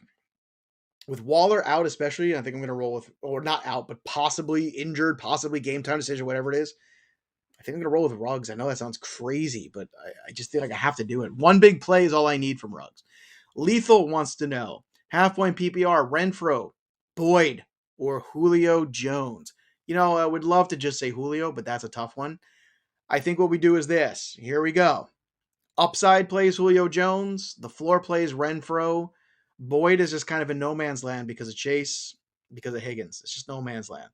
With Waller out especially, I think I'm going to roll with, or not out, but possibly injured, possibly game time decision, whatever it is. I think I'm going to roll with Ruggs. I know that sounds crazy, but I just feel like I have to do it. One big play is all I need from Ruggs. Lethal wants to know, half-point PPR, Renfrow, Boyd, or Julio Jones. I would love to just say Julio, but that's a tough one. I think what we do is this. Here we go. Upside plays Julio Jones. The floor plays Renfrow. Boyd is just kind of in no man's land because of Chase, because of Higgins. It's just no man's land.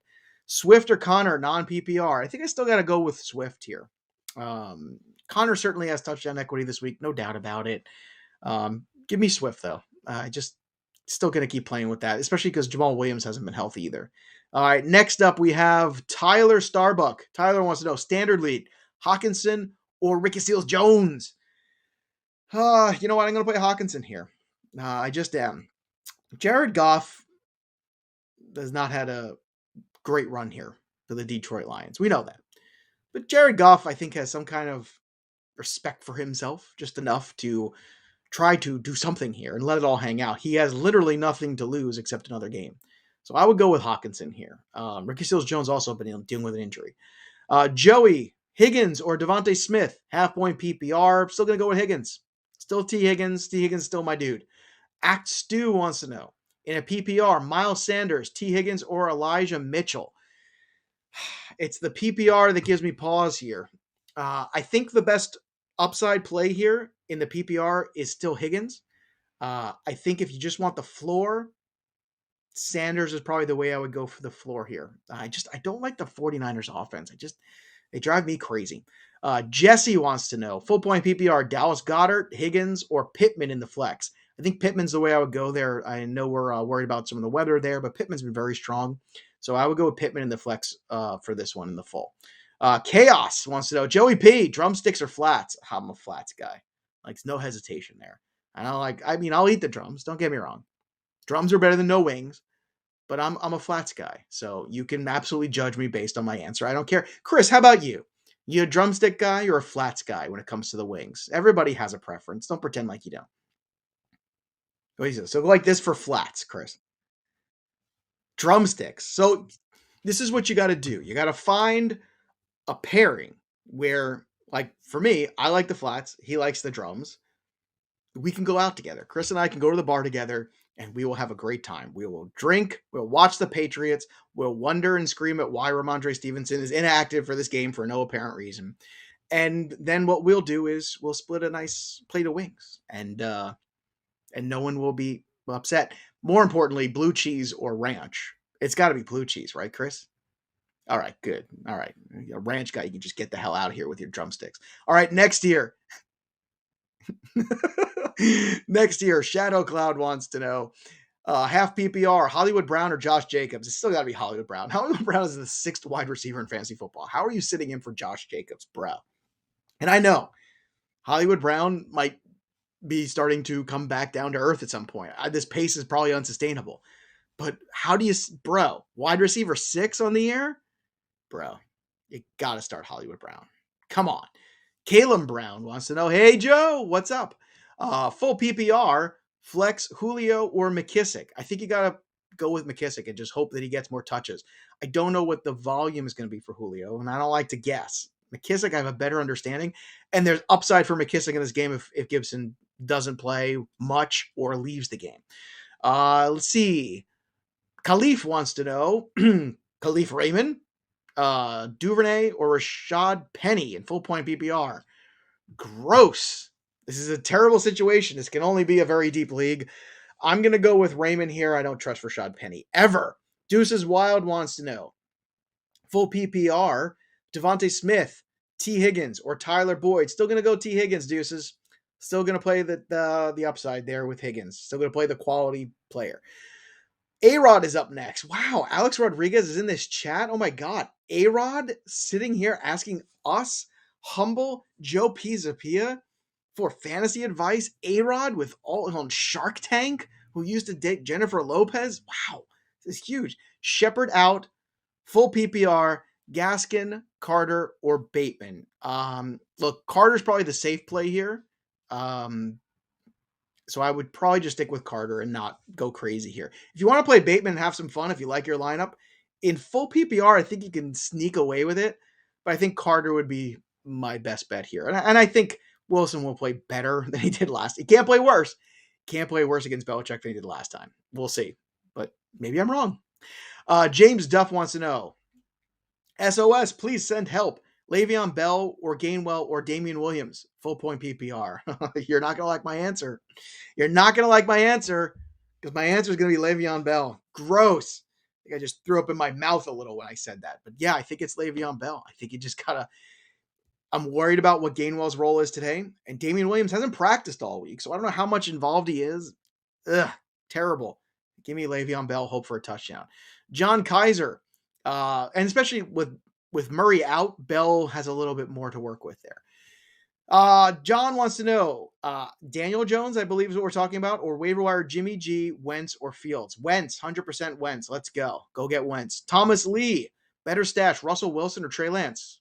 Swift or Connor, non-PPR. I think I still got to go with Swift here. Connor certainly has touchdown equity this week, no doubt about it. Give me Swift, though. I just still going to keep playing with that, especially because Jamal Williams hasn't been healthy either. All right, next up we have Tyler Starbuck. Tyler wants to know, standard lead, Hawkinson or Ricky Seals-Jones? You know what? I'm going to play Hawkinson here. I just am. Jared Goff has not had a great run here for the Detroit Lions. We know that. But Jared Goff, I think, has some kind of respect for himself, just enough to try to do something here and let it all hang out. He has literally nothing to lose except another game. So I would go with Hawkinson here. Ricky Seals-Jones also been dealing with an injury. Joey, Higgins, or Devontae Smith, half-point PPR. Still going to go with Higgins. Still T. Higgins. T. Higgins still my dude. Act Stu wants to know, in a PPR, Miles Sanders, T. Higgins, or Elijah Mitchell? It's the PPR that gives me pause here. I think the best upside play here in the PPR is still Higgins. I think if you just want the floor, Sanders is probably the way I would go for the floor here. I don't like the 49ers offense. They drive me crazy. Jesse wants to know, full point PPR, Dallas Goedert, Higgins, or Pittman in the flex? I think Pittman's the way I would go there. I know we're worried about some of the weather there, but Pittman's been very strong. So I would go with Pittman in the flex for this one in the full. Chaos wants to know, Joey P, drumsticks or flats? I'm a flats guy. Like, no hesitation there. I'll eat the drums. Don't get me wrong. Drums are better than no wings, but I'm a flats guy. So you can absolutely judge me based on my answer. I don't care. Chris, how about you? You a drumstick guy or a flats guy when it comes to the wings? Everybody has a preference. Don't pretend like you don't. So like this for flats, Chris. Drumsticks. So this is what you got to do. You got to find a pairing where, like for me, I like the flats. He likes the drums. We can go out together. Chris and I can go to the bar together and we will have a great time. We will drink. We'll watch the Patriots. We'll wonder and scream at why Ramondre Stevenson is inactive for this game for no apparent reason. And then what we'll do is we'll split a nice plate of wings and no one will be upset. More importantly, blue cheese or ranch. It's got to be blue cheese, right, Chris? All right, good. All right. A ranch guy, you can just get the hell out of here with your drumsticks. All right, next year. Next year, Shadow Cloud wants to know, half PPR, Hollywood Brown or Josh Jacobs? It's still got to be Hollywood Brown. Hollywood Brown is the 6th wide receiver in fantasy football. How are you sitting in for Josh Jacobs, bro? And I know Hollywood Brown might be starting to come back down to earth at some point. This pace is probably unsustainable. But how do you, bro, wide receiver 6 on the air? Bro, you got to start Hollywood Brown. Come on. Caleb Brown wants to know, hey, Joe, what's up? Full PPR, flex Julio or McKissick? I think you got to go with McKissick and just hope that he gets more touches. I don't know what the volume is going to be for Julio, and I don't like to guess. McKissick, I have a better understanding, and there's upside for McKissick in this game if Gibson doesn't play much or leaves the game. Let's see. Khalif wants to know, Khalif Raymond, Duvernay or Rashad Penny in full point PPR? Gross. This is a terrible situation. This can only be a very deep league. I'm going to go with Raymond here. I don't trust Rashad Penny ever. Deuces Wild wants to know, full PPR, Devontae Smith, T. Higgins, or Tyler Boyd. Still going to go T. Higgins, Deuces. Still going to play the upside there with Higgins. Still going to play the quality player. A-Rod is up next. Wow, Alex Rodriguez is in this chat. Oh my God. A-Rod sitting here asking us, humble Joe Pisapia, for fantasy advice. A-Rod with all on Shark Tank, who used to date Jennifer Lopez. Wow, this is huge. Shepard out, full PPR, Gaskin, Carter, or Bateman. Look, Carter's probably the safe play here. So I would probably just stick with Carter and not go crazy here. If you want to play Bateman and have some fun, if you like your lineup, in full PPR, I think you can sneak away with it. But I think Carter would be my best bet here. And I think Wilson will play better than he did last. He can't play worse. Can't play worse against Belichick than he did last time. We'll see. But maybe I'm wrong. James Duff wants to know, SOS, please send help. Le'Veon Bell or Gainwell or Damian Williams, full point PPR. You're not going to like my answer. You're not going to like my answer because my answer is going to be Le'Veon Bell. Gross. I think I just threw up in my mouth a little when I said that. But yeah, I think it's Le'Veon Bell. I think you just got to. I'm worried about what Gainwell's role is today. And Damian Williams hasn't practiced all week, so I don't know how much involved he is. Ugh, terrible. Give me Le'Veon Bell, hope for a touchdown. John Kaiser, and especially with Murray out, Bell has a little bit more to work with there. John wants to know, Daniel Jones, I believe is what we're talking about, or waiver wire Jimmy G, Wentz, or Fields. Wentz, 100% Wentz. Let's go. Go get Wentz. Thomas Lee, better stash, Russell Wilson or Trey Lance?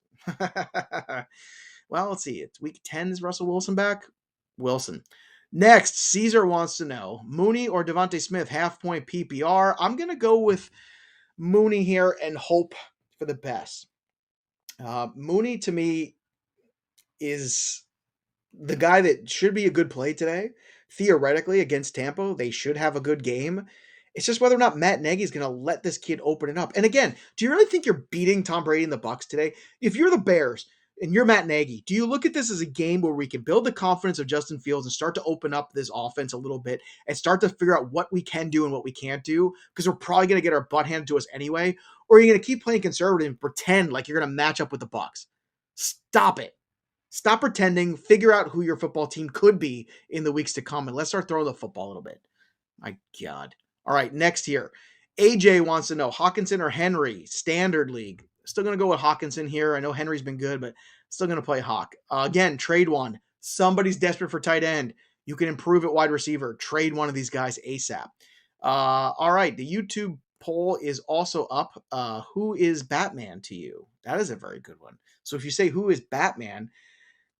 Well, let's see. It's week 10. Is Russell Wilson back? Wilson. Next, Caesar wants to know, Mooney or Devontae Smith, half-point PPR. I'm going to go with Mooney here and hope for the best. Mooney, to me, is the guy that should be a good play today. Theoretically, against Tampa, they should have a good game. It's just whether or not Matt Nagy is going to let this kid open it up. And again, do you really think you're beating Tom Brady and the Bucs today? If you're the Bears and you're Matt Nagy, do you look at this as a game where we can build the confidence of Justin Fields and start to open up this offense a little bit and start to figure out what we can do and what we can't do? Because we're probably going to get our butt handed to us anyway. Or are you going to keep playing conservative and pretend like you're going to match up with the Bucs? Stop it. Stop pretending. Figure out who your football team could be in the weeks to come, and let's start throwing the football a little bit. My God. All right, next here. AJ wants to know, Hawkinson or Henry, standard league. Still going to go with Hawkinson here. I know Henry's been good, but still going to play Hawk. Again, trade one. Somebody's desperate for tight end. You can improve at wide receiver. Trade one of these guys ASAP. All right, the YouTube poll is also up. Who is Batman to you? That is a very good one. So if you say who is Batman,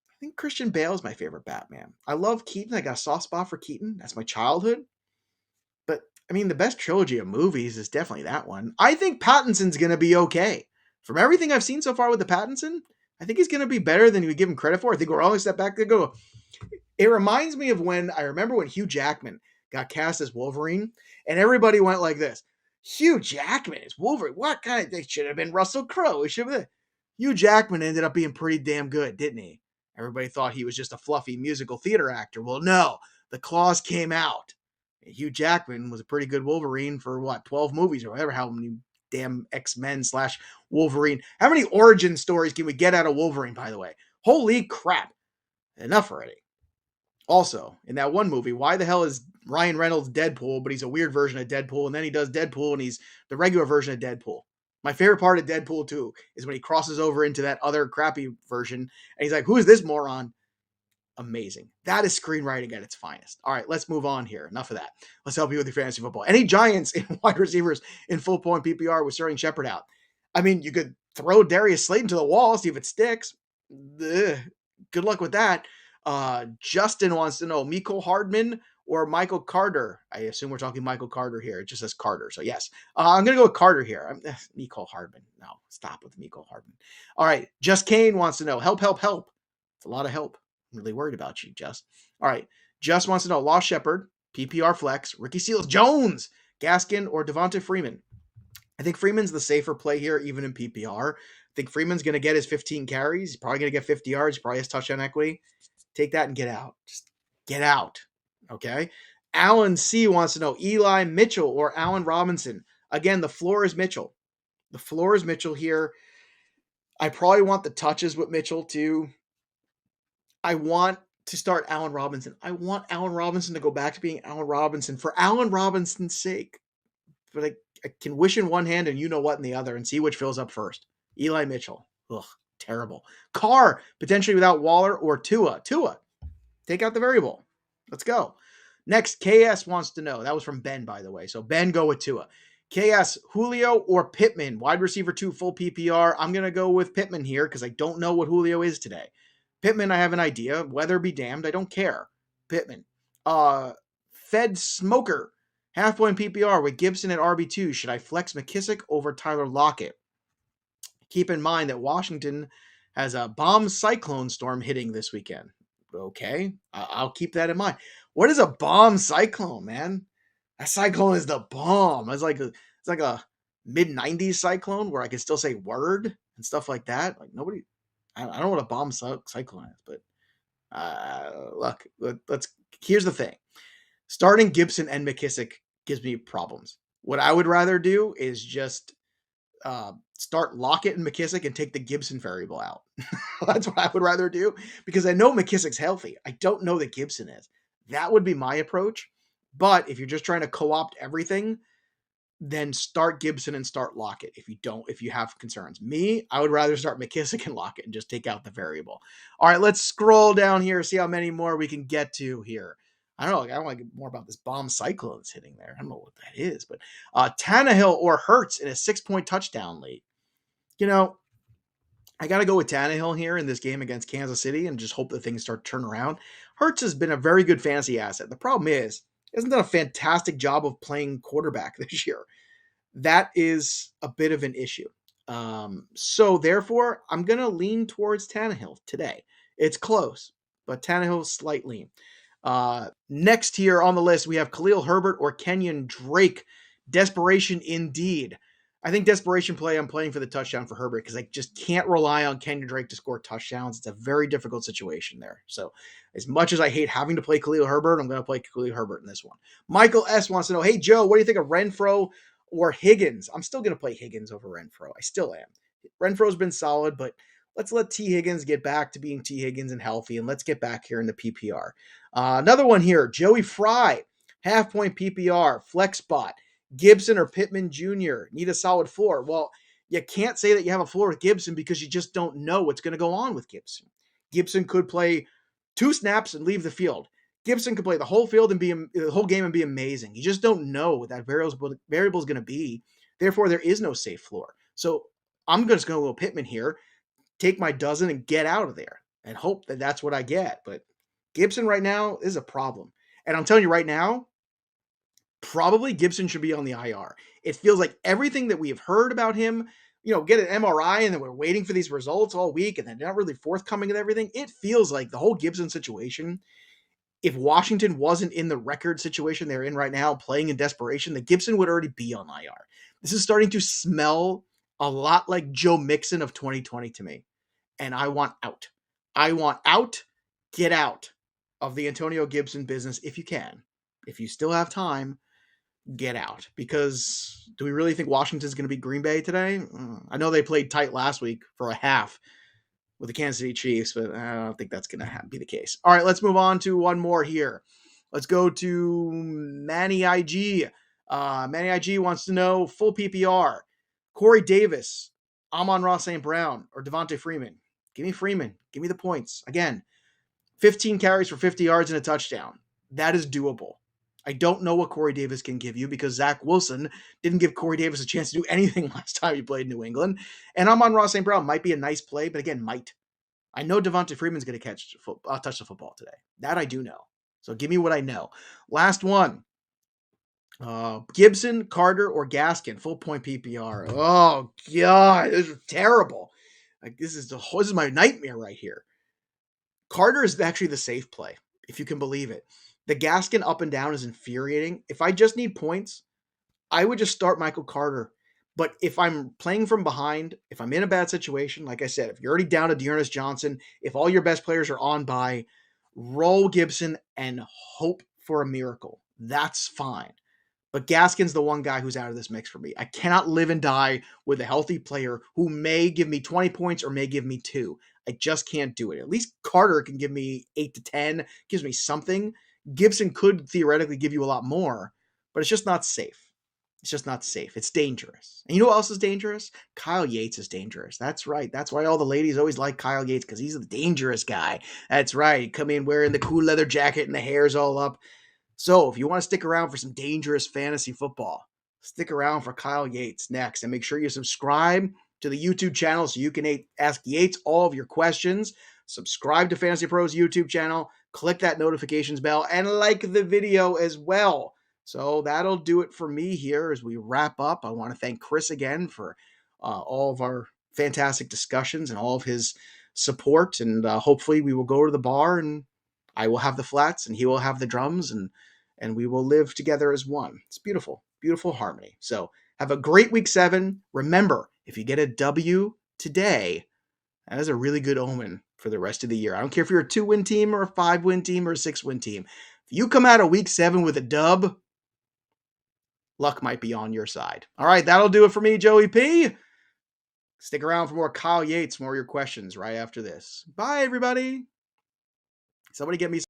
I think Christian Bale is my favorite Batman. I love Keaton. I got a soft spot for Keaton. That's my childhood. But, I mean, the best trilogy of movies is definitely that one. I think Pattinson's going to be okay. From everything I've seen so far with the Pattinson, I think he's going to be better than we give him credit for. I think we're all a step back to go. It reminds me of when Hugh Jackman got cast as Wolverine, and everybody went like this. Hugh Jackman is Wolverine. What kind of... They should have been Russell Crowe. Hugh Jackman ended up being pretty damn good, didn't he? Everybody thought he was just a fluffy musical theater actor. Well, no. The claws came out. Hugh Jackman was a pretty good Wolverine for, 12 movies or whatever, how many damn X-Men / Wolverine. How many origin stories can we get out of Wolverine, by the way? Holy crap. Enough already. Also, in that one movie, why the hell is Ryan Reynolds Deadpool, but he's a weird version of Deadpool, and then he does Deadpool, and he's the regular version of Deadpool? My favorite part of Deadpool 2 is when he crosses over into that other crappy version, and he's like, who is this moron? Amazing. That is screenwriting at its finest. All right, let's move on here. Enough of that. Let's help you with your fantasy football. Any Giants in wide receivers in full point PPR with starting Shepard out? I mean, you could throw Darius Slayton to the wall, see if it sticks. Ugh. Good luck with that. Justin wants to know, Mecole Hardman or Michael Carter? I assume we're talking Michael Carter here. It just says Carter, so yes. I'm going to go with Carter here. Mecole Hardman. No, stop with Mecole Hardman. All right, Just Kane wants to know, help. It's a lot of help. I'm really worried about you, Just. All right, Just wants to know, Lost Shepard, PPR Flex, Ricky Seals-Jones, Gaskin, or Devonta Freeman. I think Freeman's the safer play here, even in PPR. I think Freeman's going to get his 15 carries. He's probably going to get 50 yards. He probably has touchdown equity. Take that and get out. Just get out. Okay. Alan C wants to know Eli Mitchell or Allen Robinson. Again, the floor is Mitchell. The floor is Mitchell here. I probably want the touches with Mitchell too. I want to start Allen Robinson. I want Allen Robinson to go back to being Allen Robinson for Allen Robinson's sake. But I can wish in one hand and you know what in the other and see which fills up first. Eli Mitchell. Ugh, terrible. Carr, potentially without Waller or Tua. Tua, take out the variable. Let's go. Next, KS wants to know. That was from Ben, by the way. So Ben, go with Tua. KS, Julio or Pittman? Wide receiver 2, full PPR. I'm going to go with Pittman here because I don't know what Julio is today. Pittman, I have an idea. Weather be damned. I don't care. Pittman. Fed Smoker. Half point PPR with Gibson at RB2. Should I flex McKissick over Tyler Lockett? Keep in mind that Washington has a bomb cyclone storm hitting this weekend. Okay, I'll keep that in mind. What is a bomb cyclone, man? A cyclone is the bomb. It's like a mid-90s cyclone where I can still say word and stuff like that. Like nobody, I don't know what a bomb cyclone is, but look, here's the thing. Starting Gibson and McKissick gives me problems. What I would rather do is just start Lockett and McKissick and take the Gibson variable out. That's what I would rather do because I know McKissick's healthy. I don't know that Gibson is. That would be my approach. But if you're just trying to co-opt everything, then start Gibson and start Lockett if you have concerns. Me, I would rather start McKissick and Lockett and just take out the variable. All right, let's scroll down here, see how many more we can get to here. I don't know. I want to get more about this bomb cyclone that's hitting there. I don't know what that is, but Tannehill or Hurts in a 6-point touchdown lead. You know, I got to go with Tannehill here in this game against Kansas City and just hope that things start to turn around. Hurts has been a very good fantasy asset. The problem is, he hasn't done a fantastic job of playing quarterback this year. That is a bit of an issue. So therefore, I'm going to lean towards Tannehill today. It's close, but Tannehill slight lean. Next here on the list, we have Khalil Herbert or Kenyon Drake. Desperation indeed. I think desperation play, I'm playing for the touchdown for Herbert because I just can't rely on Kenyon Drake to score touchdowns. It's a very difficult situation there. So as much as I hate having to play Khalil Herbert, I'm going to play Khalil Herbert in this one. Michael S. wants to know, hey, Joe, what do you think of Renfrow or Higgins? I'm still going to play Higgins over Renfrow. I still am. Renfrow's been solid, but let's let T. Higgins get back to being T. Higgins and healthy, and let's get back here in the PPR. Another one here, Joey Fry, half-point PPR, flex spot. Gibson or Pittman Jr. need a solid floor. Well, you can't say that you have a floor with Gibson because you just don't know what's going to go on with Gibson. Gibson could play 2 snaps and leave the field. Gibson could play the whole field and the whole game and be amazing. You just don't know what that variable is going to be. Therefore, there is no safe floor. So I'm just going to go Pittman here, take my dozen and get out of there and hope that that's what I get. But Gibson right now is a problem. And I'm telling you right now, probably Gibson should be on the IR. It feels like everything that we have heard about him, get an MRI and then we're waiting for these results all week and they're not really forthcoming with everything. It feels like the whole Gibson situation, if Washington wasn't in the record situation they're in right now, playing in desperation, that Gibson would already be on IR. This is starting to smell a lot like Joe Mixon of 2020 to me. And I want out. I want out. Get out of the Antonio Gibson business if you can. If you still have time, get out. Because do we really think Washington's going to beat Green Bay today? I know they played tight last week for a half with the Kansas City Chiefs, but I don't think that's going to be the case. All right, let's move on to one more here. Let's go to Manny IG. Manny IG wants to know full PPR. Corey Davis, Amon-Ra St. Brown, or Devontae Freeman. Give me Freeman. Give me the points. Again, 15 carries for 50 yards and a touchdown. That is doable. I don't know what Corey Davis can give you because Zach Wilson didn't give Corey Davis a chance to do anything last time he played New England. And Amon-Ra St. Brown might be a nice play, but again, might. I know Devontae Freeman's going to touch the football today. That I do know. So give me what I know. Last one. Gibson, Carter, or Gaskin, full point PPR. Oh, God, this is terrible. Like this is my nightmare right here. Carter is actually the safe play, if you can believe it. The Gaskin up and down is infuriating. If I just need points, I would just start Michael Carter. But if I'm playing from behind, if I'm in a bad situation, like I said, if you're already down to Dearness Johnson, if all your best players are on bye, roll Gibson and hope for a miracle. That's fine. But Gaskin's the one guy who's out of this mix for me. I cannot live and die with a healthy player who may give me 20 points or may give me 2. I just can't do it. At least Carter can give me 8 to 10, gives me something. Gibson could theoretically give you a lot more, but it's just not safe. It's just not safe. It's dangerous. And you know what else is dangerous? Kyle Yates is dangerous. That's right. That's why all the ladies always like Kyle Yates, because he's the dangerous guy. That's right. Come in wearing the cool leather jacket and the hair's all up. So if you want to stick around for some dangerous fantasy football, stick around for Kyle Yates next. And make sure you subscribe to the YouTube channel so you can ask Yates all of your questions. Subscribe to FantasyPros YouTube channel. Click that notifications bell and like the video as well. So that'll do it for me here as we wrap up. I want to thank Chris again for all of our fantastic discussions and all of his support. And hopefully we will go to the bar and I will have the flats and he will have the drums and we will live together as one. It's beautiful, beautiful harmony. So have a great week 7. Remember, if you get a W today, that is a really good omen for the rest of the year. I don't care if you're a 2-win team or a 5-win team or a 6-win team. If you come out of week 7 with a dub, luck might be on your side. All right, that'll do it for me, Joey P. Stick around for more Kyle Yates, more of your questions right after this. Bye, everybody. Somebody get me